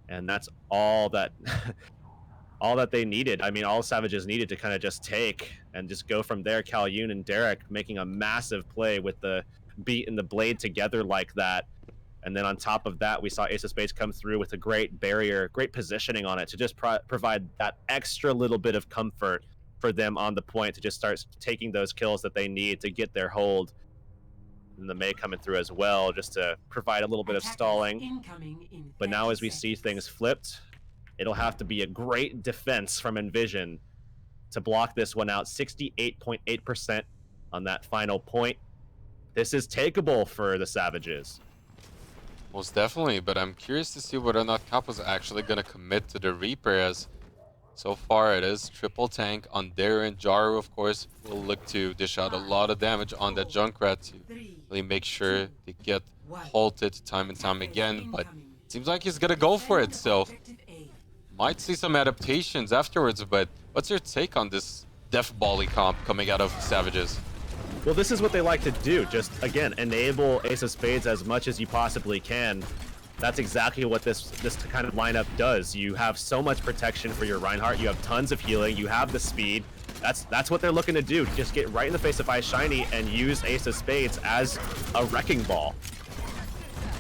and that's all that all that they needed. I mean, all Savages needed to kind of just take and just go from there. Calhoun and Derek making a massive play with the beat and the blade together like that. And then on top of that, we saw Ace of Spades come through with a great barrier, great positioning on it to just provide that extra little bit of comfort for them on the point to just start taking those kills that they need to get their hold. And the Mei coming through as well, just to provide a little bit of stalling. But now as we see things flipped, it'll have to be a great defense from Envision to block this one out. 68.8% on that final point. This is takeable for the Savages. Most definitely, but I'm curious to see whether or not Capo's actually going to commit to the Reaper, as so far it is triple tank on their end. Jaru, of course, will look to dish out a lot of damage on that Junkrat to really make sure they get halted time and time again, but it seems like he's going to go for it, so might see some adaptations afterwards. But what's your take on this Death Volley comp coming out of Savages? Well, this is what they like to do. Just, again, enable Ace of Spades as much as you possibly can. That's exactly what this kind of lineup does. You have so much protection for your Reinhardt. You have tons of healing. You have the speed. That's what they're looking to do. Just get right in the face of Ice Shiny and use Ace of Spades as a wrecking ball.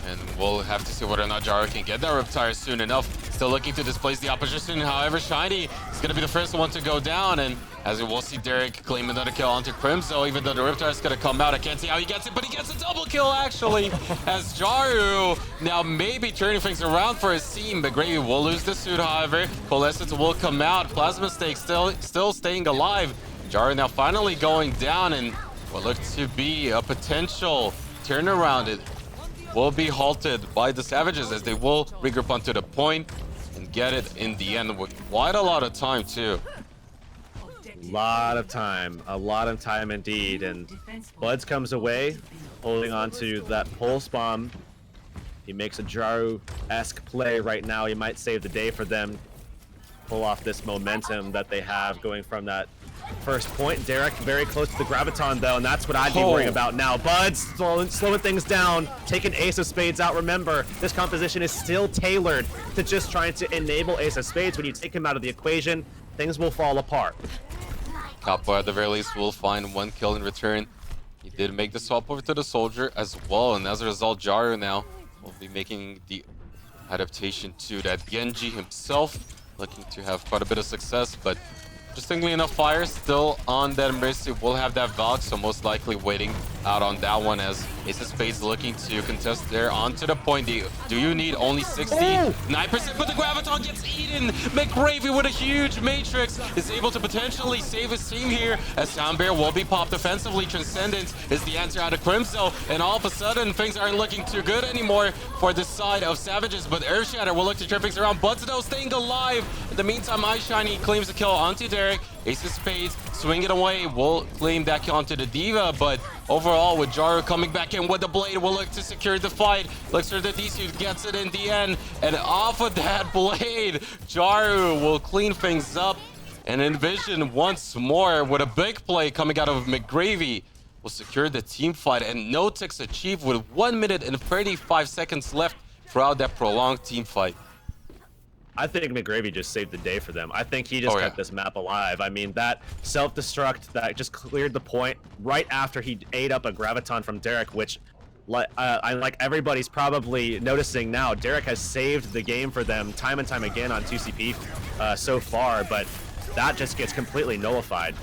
And we'll have to see whether or not Jaru can get that Riptire soon enough. Still looking to displace the opposition. However, Shiny is going to be the first one to go down. And as we'll see Derek claim another kill onto Crimzo, even though the Riptire is going to come out. I can't see how he gets it, but he gets a double kill, actually. As Jaru now maybe turning things around for his team. But Gravy will lose the suit, however. Coalescence will come out. Plasma Stake still staying alive. Jaru now finally going down, and what looks to be a potential turnaround. It will be halted by the Savages as they will regroup onto the point and get it in the end with quite a lot of time too. A lot of time indeed. And Buds comes away, holding on to that pulse bomb. He makes a Jaru-esque play right now. He might save the day for them. Pull off this momentum that they have going from that first point. Derek very close to the Graviton though, and that's what I'd be worrying about now. Buds slowing things down, taking Ace of Spades out. Remember, this composition is still tailored to just trying to enable Ace of Spades. When you take him out of the equation, things will fall apart. Capo at the very least will find one kill in return. He did make the swap over to the Soldier as well, and as a result, Jaru now will be making the adaptation to that Genji himself, looking to have quite a bit of success, but interestingly enough, Fire still on that Mercy will have that Valk, so most likely waiting out on that one as Ace of Spades looking to contest there onto the point. Do you need only 69%? But the Graviton gets eaten. McGravy with a huge Matrix is able to potentially save his team here as Soundbear will be popped defensively. Transcendence is the answer out of Crimzo, and all of a sudden things aren't looking too good anymore for this side of Savages, but Earthshatter will look to turn things around. Buds though staying alive. In the meantime, Ice Shiny claims the kill onto Derek. Ace of Spades swing it away, will claim that kill onto the Diva, but overall with Jaru coming back in with the blade, will look to secure the fight. Looks for the D-suit, gets it in the end, and off of that blade, Jaru will clean things up. And Envision once more with a big play coming out of McGravy will secure the team fight, and no ticks achieved with 1 minute and 35 seconds left throughout that prolonged team fight. I think McGravy just saved the day for them. I think he just kept this map alive. I mean, that self-destruct that just cleared the point right after he ate up a Graviton from Derek, which, like everybody's probably noticing now, Derek has saved the game for them time and time again on 2CP so far, but that just gets completely nullified.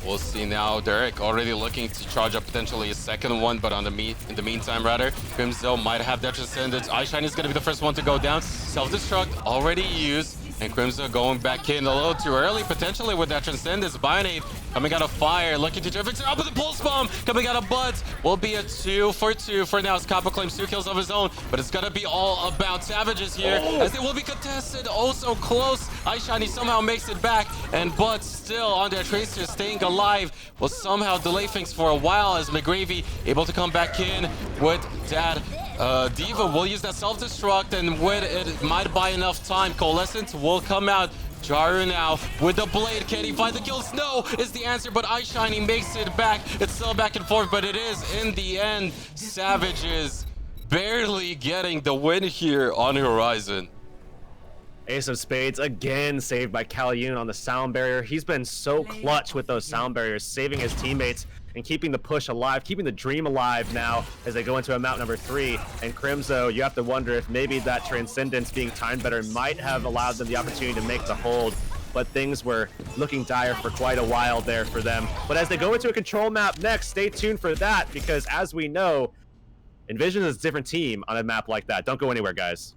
We'll see now. Derek already looking to charge up potentially a second one, but in the meantime, rather, Crimzo might have that Transcendence. Ice Shiny is going to be the first one to go down. Self-destruct already used, and Crimzo going back in a little too early, potentially with that Transcendence. Bionade coming out of Fire, looking to turn up with the Pulse Bomb coming out of Buds. Will be a 2 for 2 for now as Capo claims 2 kills of his own, but it's going to be all about Savages here as they will be contested. Oh, so close. Ice Shiny somehow makes it back, and Buds still on their Tracer, staying alive, will somehow delay things for a while as McGravy able to come back in with that Diva will use that self-destruct, and when it might buy enough time, Coalescence will come out. Jaru now with the blade. Can he find the kills? No is the answer, but Ice Shiny makes it back. It's still back and forth, but it is in the end Savages barely getting the win here on Horizon. Ace of Spades again saved by Kalyun on the sound barrier. He's been so clutch with those sound barriers, saving his teammates and keeping the push alive, keeping the dream alive now as they go into a map number 3. And Crimzo, you have to wonder if maybe that Transcendence being timed better might have allowed them the opportunity to make the hold. but things were looking dire for quite a while there for them. But as they go into a control map next, stay tuned for that, because as we know, Envision is a different team on a map like that. Don't go anywhere, guys.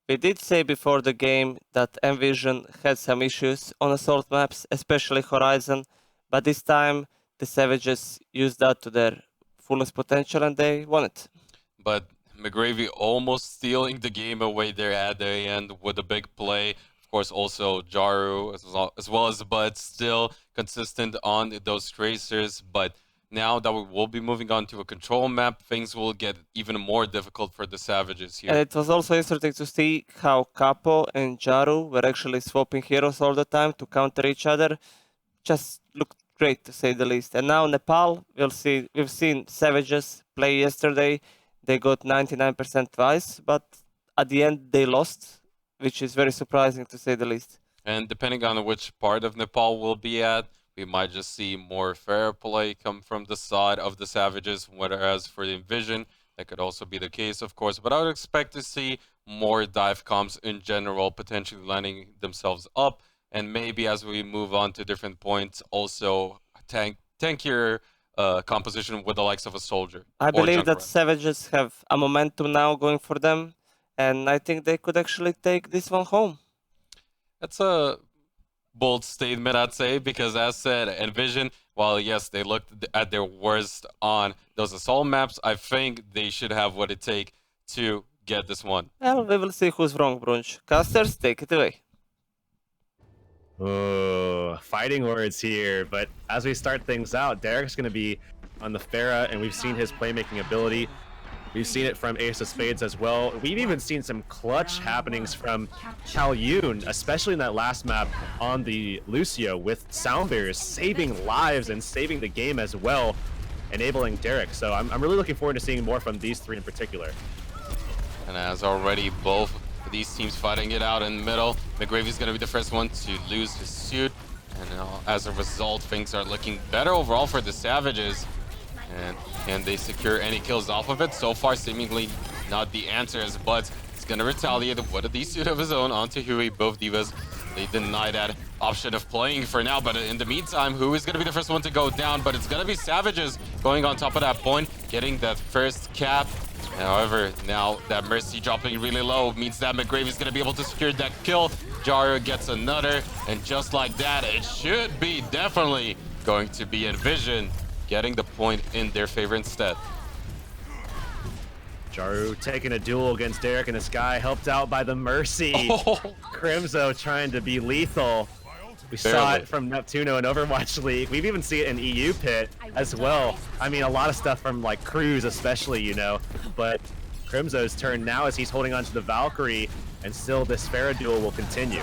We did say before the game that Envision had some issues on assault maps, especially Horizon, but this time the Savages used that to their fullest potential and they won it. But McGravy almost stealing the game away there at the end with a big play. Of course, also Jaru as well as Bud still consistent on those tracers. But now that we will be moving on to a control map, things will get even more difficult for the Savages here. And it was also interesting to see how Capo and Jaru were actually swapping heroes all the time to counter each other. Just looked great, to say the least. And now Nepal, we've seen Savages play yesterday. They got 99% twice, but at the end they lost, which is very surprising, to say the least. And depending on which part of Nepal we'll be at, we might just see more fair play come from the side of the Savages, whereas for the Envision, that could also be the case, of course. But I would expect to see more dive comps in general, potentially lining themselves up. And maybe as we move on to different points, also tankier composition with the likes of a soldier. I believe that Junkrat. Savages have a momentum now going for them, and I think they could actually take this one home. That's a bold statement, I'd say, because as said, Envision, while yes, they looked at their worst on those assault maps, I think they should have what it takes to get this one. Well, we will see who's wrong, Brunch. Casters, take it away. Oh, fighting words here. But as we start things out, Derek's going to be on the Pharah, and we've seen his playmaking ability. We've seen it from Ace of Spades as well. We've even seen some clutch happenings from Calyoun, especially in that last map on the Lucio with sound barriers saving lives and saving the game as well, enabling Derek. So I'm really looking forward to seeing more from these three in particular. And as already both These teams fighting it out in the middle. McGravy's going to be the first one to lose his suit. And as a result, things are looking better overall for the Savages. And can they secure any kills off of it? So far, seemingly not the answer, as Buds is going to retaliate with a D-suit of his own onto Hui. Both Divas, they deny that option of playing for now. But in the meantime, Hui is going to be the first one to go down. But it's going to be Savages going on top of that point, getting that first cap. However, now that Mercy dropping really low means that McGravy is going to be able to secure that kill. Jaru gets another, and just like that, it should be definitely going to be Envision getting the point in their favor instead. Jaru taking a duel against Derek in the sky, helped out by the Mercy. Crimzo trying to be lethal. We saw it from Neptuno in Overwatch League. We've even seen it in EU Pit as well. I mean, a lot of stuff from like Cruz especially, you know. But Crimzo's turn now as he's holding on to the Valkyrie, and still this Pharah duel will continue.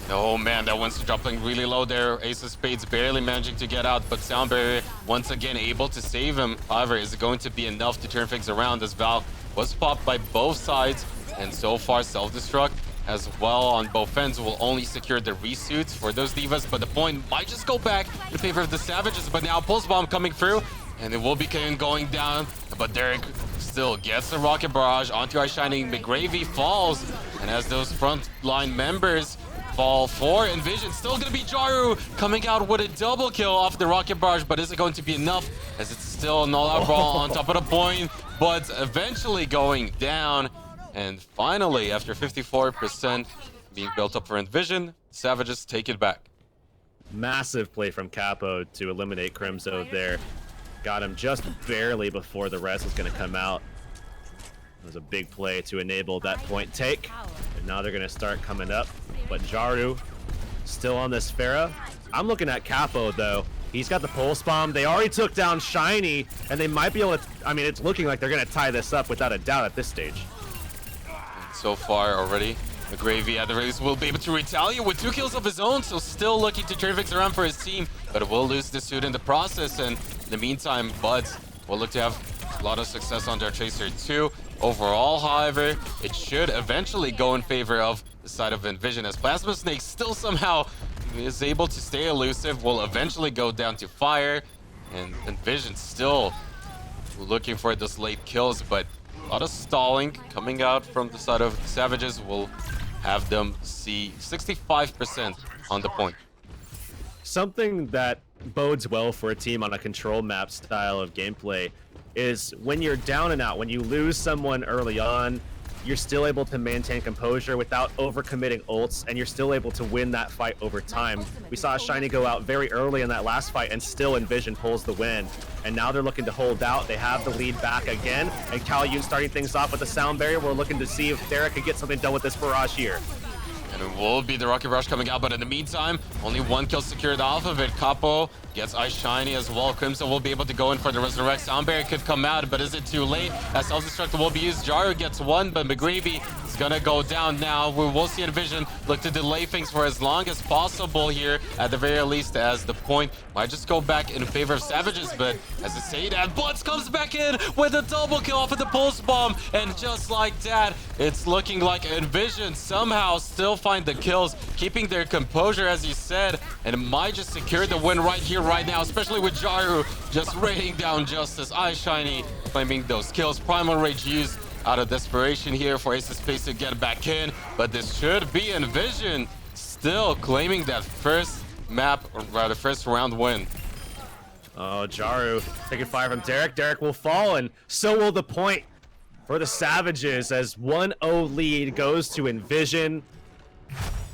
Oh man, that one's dropping really low there. Ace of Spades barely managing to get out, but Sound Barrier once again able to save him. However, is it going to be enough to turn things around, as Val was popped by both sides, and so far self-destruct as well on both ends will only secure the resuits for those Divas, but the point might just go back in favor of the Savages. But now Pulse Bomb coming through, and it will be going down, but Derek still gets the Rocket Barrage onto our Shining. McGravy falls, and as those front line members fall for Envision, still gonna be Jaru coming out with a double kill off the Rocket Barrage, but is it going to be enough, as it's still an all-out brawl on top of the point, but eventually going down. And finally, after 54% being built up for Envision, Savages take it back. Massive play from Capo to eliminate Crimzo there. Got him just barely before the rest was going to come out. It was a big play to enable that point take. And now they're going to start coming up. But Jaru still on this Pharah. I'm looking at Capo though. He's got the Pulse Bomb. They already took down Shiny, and they might be able to, I mean, it's looking like they're going to tie this up without a doubt at this stage. So far already, McGravy at the race will be able to retaliate with 2 kills of his own, so still looking to turn things around for his team, but will lose the suit in the process. And in the meantime, Buds will look to have a lot of success on their Tracer too. Overall, however, it should eventually go in favor of the side of Envision, as Plasma Snake still somehow is able to stay elusive, will eventually go down to fire, and Envision still looking for those late kills, but a lot of stalling coming out from the side of the Savages will have them see 65% on the point. Something that bodes well for a team on a control map style of gameplay is when you're down and out, when you lose someone early on, you're still able to maintain composure without overcommitting ults, and you're still able to win that fight over time. We saw Shiny go out very early in that last fight, and still Envision pulls the win. And now they're looking to hold out. They have the lead back again, and Kalyun starting things off with the Sound Barrier. We're looking to see if Derek can get something done with this barrage here. And it will be the Rocket Rush coming out, but in the meantime, only 1 kill secured off of it. Capo gets Ice Shiny as well. Crimson will be able to go in for the Resurrect. Sound Barrier could come out, but is it too late? As Self-Destruct will be used. Jaru gets 1, but McGravy is gonna go down now. We will see Envision look to delay things for as long as possible here, at the very least, as the point might just go back in favor of Savages. But as I say that, Butts comes back in with a double kill off of the Pulse Bomb, and just like that, it's looking like Envision somehow still find the kills, keeping their composure, as you said, and it might just secure the win right here, right now, especially with Jaru just raining down Justice. Ice Shiny claiming those kills. Primal Rage used out of desperation here for Ace of Space to get back in, but this should be Envision still claiming that first map, or rather first round win. Oh, Jaru taking fire from Derek. Derek will fall, and so will the point for the Savages, as 1-0 lead goes to Envision.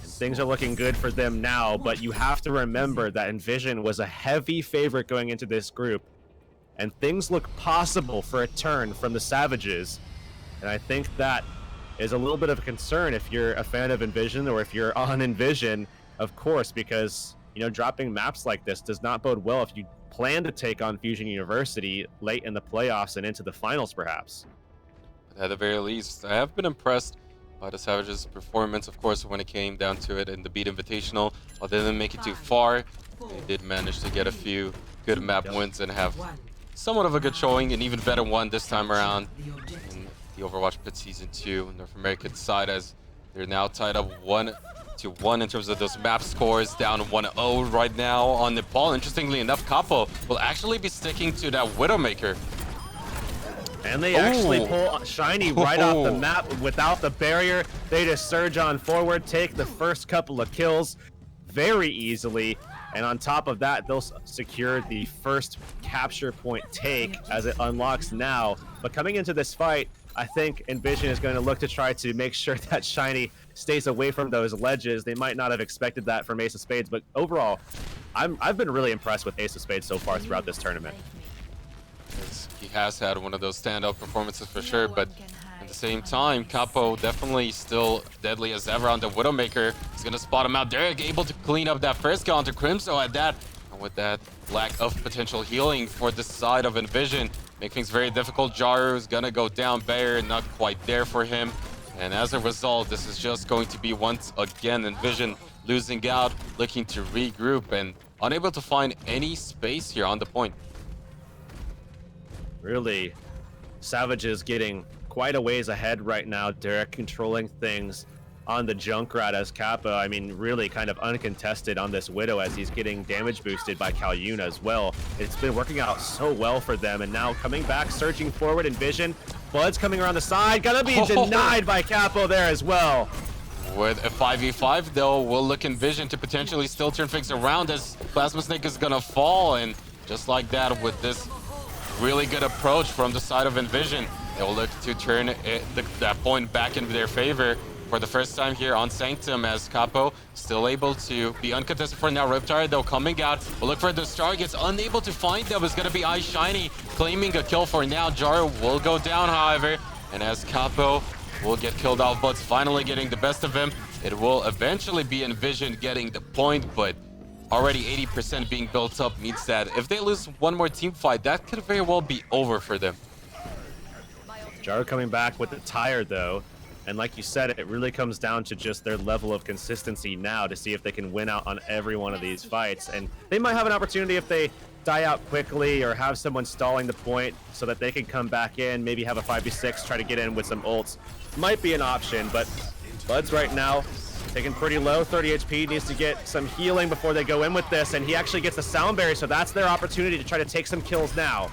Things are looking good for them now, but you have to remember that Envision was a heavy favorite going into this group, and things look possible for a turn from the Savages. And I think that is a little bit of a concern if you're a fan of Envision, or if you're on Envision, of course, because, you know, dropping maps like this does not bode well if you plan to take on Fusion University late in the playoffs and into the finals, perhaps. At the very least, I have been impressed by the Savages' performance, of course, when it came down to it in the Beat Invitational. While they didn't make it too far, they did manage to get a few good map wins and have somewhat of a good showing, an even better one this time around. And the Overwatch Pit Season 2 North American side, as they're now tied up 1-1 in terms of those map scores, down 1-0 right now on Nepal. Interestingly enough, Capo will actually be sticking to that Widowmaker. And they actually pull Shiny right off the map without the barrier. They just surge on forward, take the first couple of kills very easily. And on top of that, they'll secure the first capture point take as it unlocks now. But coming into this fight, I think Envision is going to look to try to make sure that Shiny stays away from those ledges. They might not have expected that from Ace of Spades, but overall, I've been really impressed with Ace of Spades so far throughout this tournament. He has had one of those standout performances for sure, but at the same time, Capo definitely still deadly as ever on the Widowmaker. He's gonna spot him out. Derek able to clean up that first kill onto Crimso at that. And with that lack of potential healing for the side of Envision, make things very difficult. Jaru's gonna go down. Bayer not quite there for him. And as a result, this is just going to be once again Envision losing out, looking to regroup and unable to find any space here on the point. Really, Savage is getting quite a ways ahead right now. Derek controlling things on the Junkrat as Kappa. I mean, really kind of uncontested on this Widow as he's getting damage boosted by Kalyun as well. It's been working out so well for them, and now coming back, surging forward, Envision. Blood's coming around the side, gonna be denied by Capo there as well. With a 5v5 though, will look Envision to potentially still turn things around as Plasma Snake is gonna fall, and just like that, with this really good approach from the side of Envision, they will look to turn that point back in their favor for the first time here on Sanctum, as Capo still able to be uncontested for now. Riptide though coming out, will look for those targets, unable to find them. It's gonna be Ice Shiny claiming a kill for now. Jaru will go down, however, and as Capo will get killed off, but finally getting the best of him, it will eventually be Envision getting the point, but already 80% being built up means that if they lose one more team fight, that could very well be over for them. Jaru coming back with the tire though, and like you said, it really comes down to just their level of consistency now to see if they can win out on every one of these fights. And they might have an opportunity if they die out quickly or have someone stalling the point so that they can come back in, maybe have a 5v6, try to get in with some ults. Might be an option, but Bud's right now taking pretty low, 30 HP, needs to get some healing before they go in with this, and he actually gets the sound barrier, so that's their opportunity to try to take some kills now.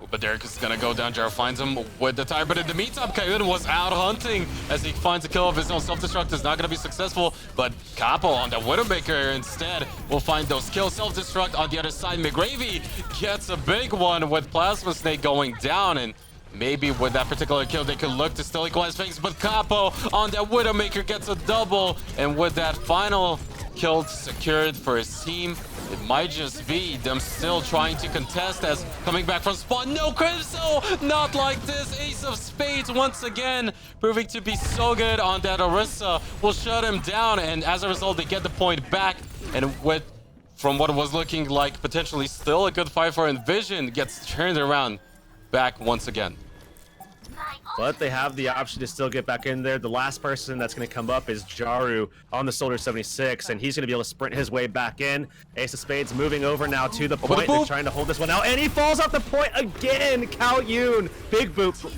But Derek is gonna go down. Jaru finds him with the tire, but in the meantime, Kaiyun was out hunting as he finds a kill of his own. Self-destruct is not gonna be successful, but Capo on the Widowmaker instead will find those kills. Self-destruct on the other side. McGravy gets a big one with Plasma Snake going down, and maybe with that particular kill, they could look to still equalize things, but Capo on that Widowmaker gets a double, and with that final kill secured for his team, it might just be them still trying to contest as coming back from spawn. No, Crimso! Not like this! Ace of Spades once again proving to be so good on that Orisa. Will shut him down, and as a result, they get the point back, and with from what was looking like potentially still a good fight for Envision, gets turned around back once again. But they have the option to still get back in there. The last person that's going to come up is Jaru on the Soldier 76, and he's going to be able to sprint his way back in. Ace of Spades moving over now to the point. They're trying to hold this one out, and he falls off the point again. Kalyun, big boop.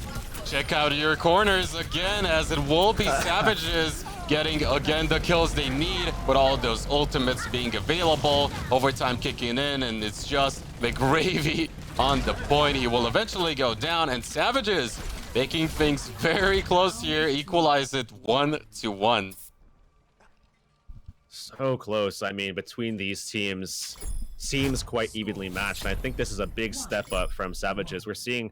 Check out your corners again, as it will be Savages getting again the kills they need, with all those ultimates being available, overtime kicking in, and it's just McGravy on the point. He will eventually go down, and Savages making things very close here, equalize it 1-1. So close. I mean, between these teams, seems quite evenly matched. And I think this is a big step up from Savages. We're seeing,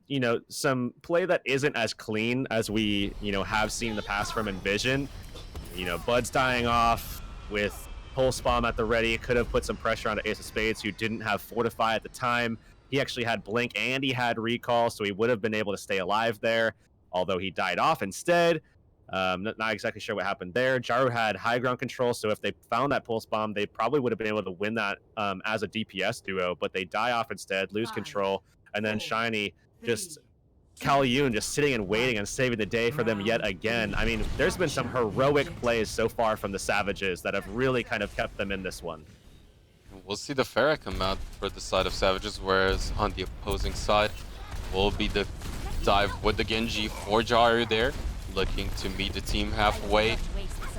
you know, some play that isn't as clean as we, you know, have seen in the past from Envision. You know, Bud's dying off with Pulse Bomb at the ready. Could have put some pressure on Ace of Spades, who didn't have Fortify at the time. He actually had Blink and he had Recall, so he would have been able to stay alive there, although he died off instead. Not exactly sure what happened there. Jaru had high ground control, so if they found that Pulse Bomb, they probably would have been able to win that as a DPS duo, but they die off instead, lose control, and then Shiny just Kalyun just sitting and waiting and saving the day for them yet again. I mean, there's been some heroic plays so far from the Savages that have really kind of kept them in this one. We'll see the Pharah come out for the side of Savages, whereas on the opposing side will be the dive with the Genji for Jaru there, looking to meet the team halfway.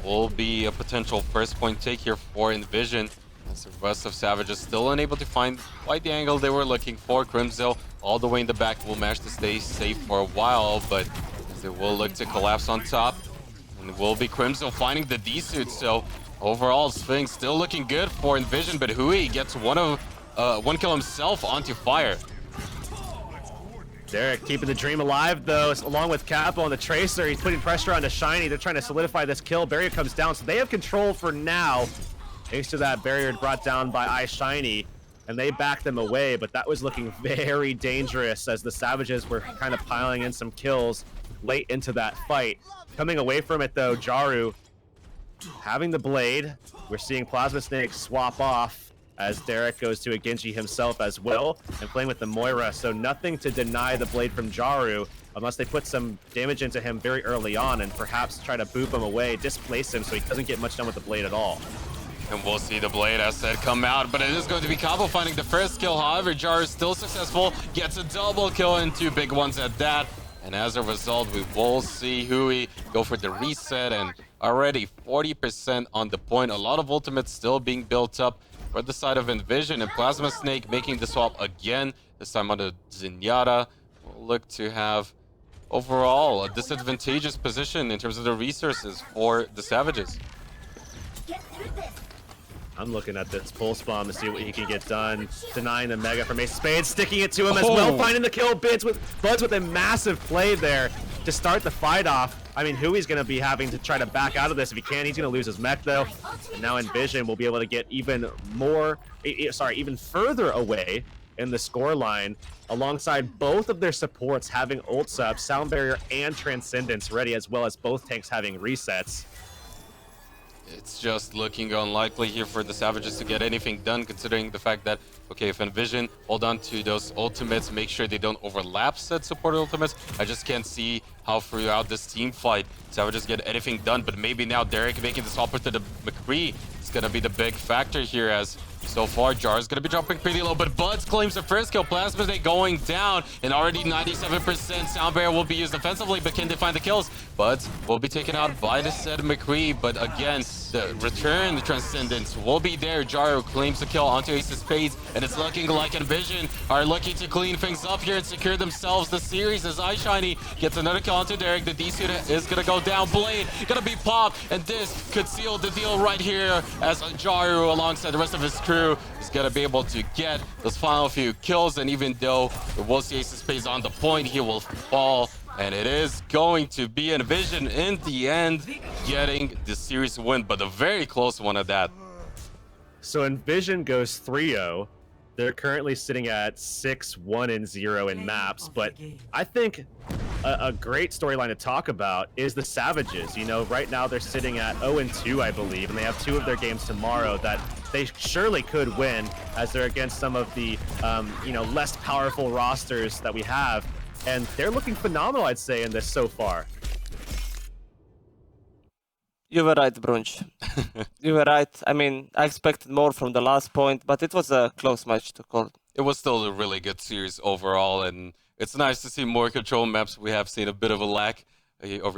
Will be a potential first point take here for Envision, as the rest of Savage is still unable to find quite the angle they were looking for. Crimzo all the way in the back will manage to stay safe for a while, but they will look to collapse on top. And it will be Crimzo finding the D-suit, so overall Sphinx still looking good for Envision, but Hui gets one kill himself onto fire. Derek keeping the dream alive, though, along with Capo and the Tracer. He's putting pressure onto Shiny. They're trying to solidify this kill. Barrier comes down, so they have control for now. Thanks to that barrier brought down by iShiny, and they backed them away, but that was looking very dangerous as the Savages were kind of piling in some kills late into that fight. Coming away from it, though, Jaru having the blade. We're seeing Plasma Snake swap off as Derek goes to a Genji himself as well, and playing with the Moira, so nothing to deny the blade from Jaru, unless they put some damage into him very early on and perhaps try to boop him away, displace him so he doesn't get much done with the blade at all. And we'll see the blade, as said, come out, but it is going to be Capo finding the first kill. However, Jaru is still successful, gets a double kill and 2 big ones at that. And as a result, we will see Hui go for the reset, and already 40% on the point. A lot of ultimates still being built up for the side of Envision, and Plasma Snake making the swap again, this time on the Zenyatta. We'll look to have overall a disadvantageous position in terms of the resources for the Savages. I'm looking at this pulse bomb to see what he can get done. Denying the Mega from Ace of Spades, sticking it to him as well, finding the kill. Buds with a massive play there to start the fight off. I mean, Hui's going to be having to try to back out of this if he can. He's going to lose his mech, though. And now Envision will be able to get even further away in the score line, alongside both of their supports having ults up, Sound Barrier and Transcendence ready, as well as both tanks having resets. It's just looking unlikely here for the Savages to get anything done, considering the fact that, okay, if Envision hold on to those ultimates, make sure they don't overlap said support ultimates, I just can't see how throughout this team fight Savages get anything done. But maybe now Derek making the swap to the McCree is going to be the big factor here, as so far Jar is going to be jumping pretty low, but Buds claims the first kill. Plasma Snake going down, and already 97% Sound Barrier will be used defensively, but can they find the kills? Buds will be taken out by the said McCree, but again, the return, the Transcendence will be there. Jaru claims the kill onto Ace of Spades, and it's looking like Envision are looking to clean things up here and secure themselves the series, as iShiny gets another kill onto Derek. The D-suit is going to go down. Blade going to be popped, and this could seal the deal right here, as Jaru alongside the rest of his crew is going to be able to get those final few kills. And even though we'll see Ace of Spades on the point, he will fall, and it is going to be Envision in the end getting the series win, but a very close one at that. So Envision goes 3-0. They're currently sitting at 6-1-0 in maps, but I think a great storyline to talk about is the Savages. You know, right now they're sitting at 0-2, I believe, and they have 2 of their games tomorrow that they surely could win, as they're against some of the less powerful rosters that we have, and they're looking phenomenal, I'd say, in this so far. You were right, Brunch. You were right. I mean, I expected more from the last point, but it was a close match to call. It was still a really good series overall, and it's nice to see more control maps. We have seen a bit of a lack over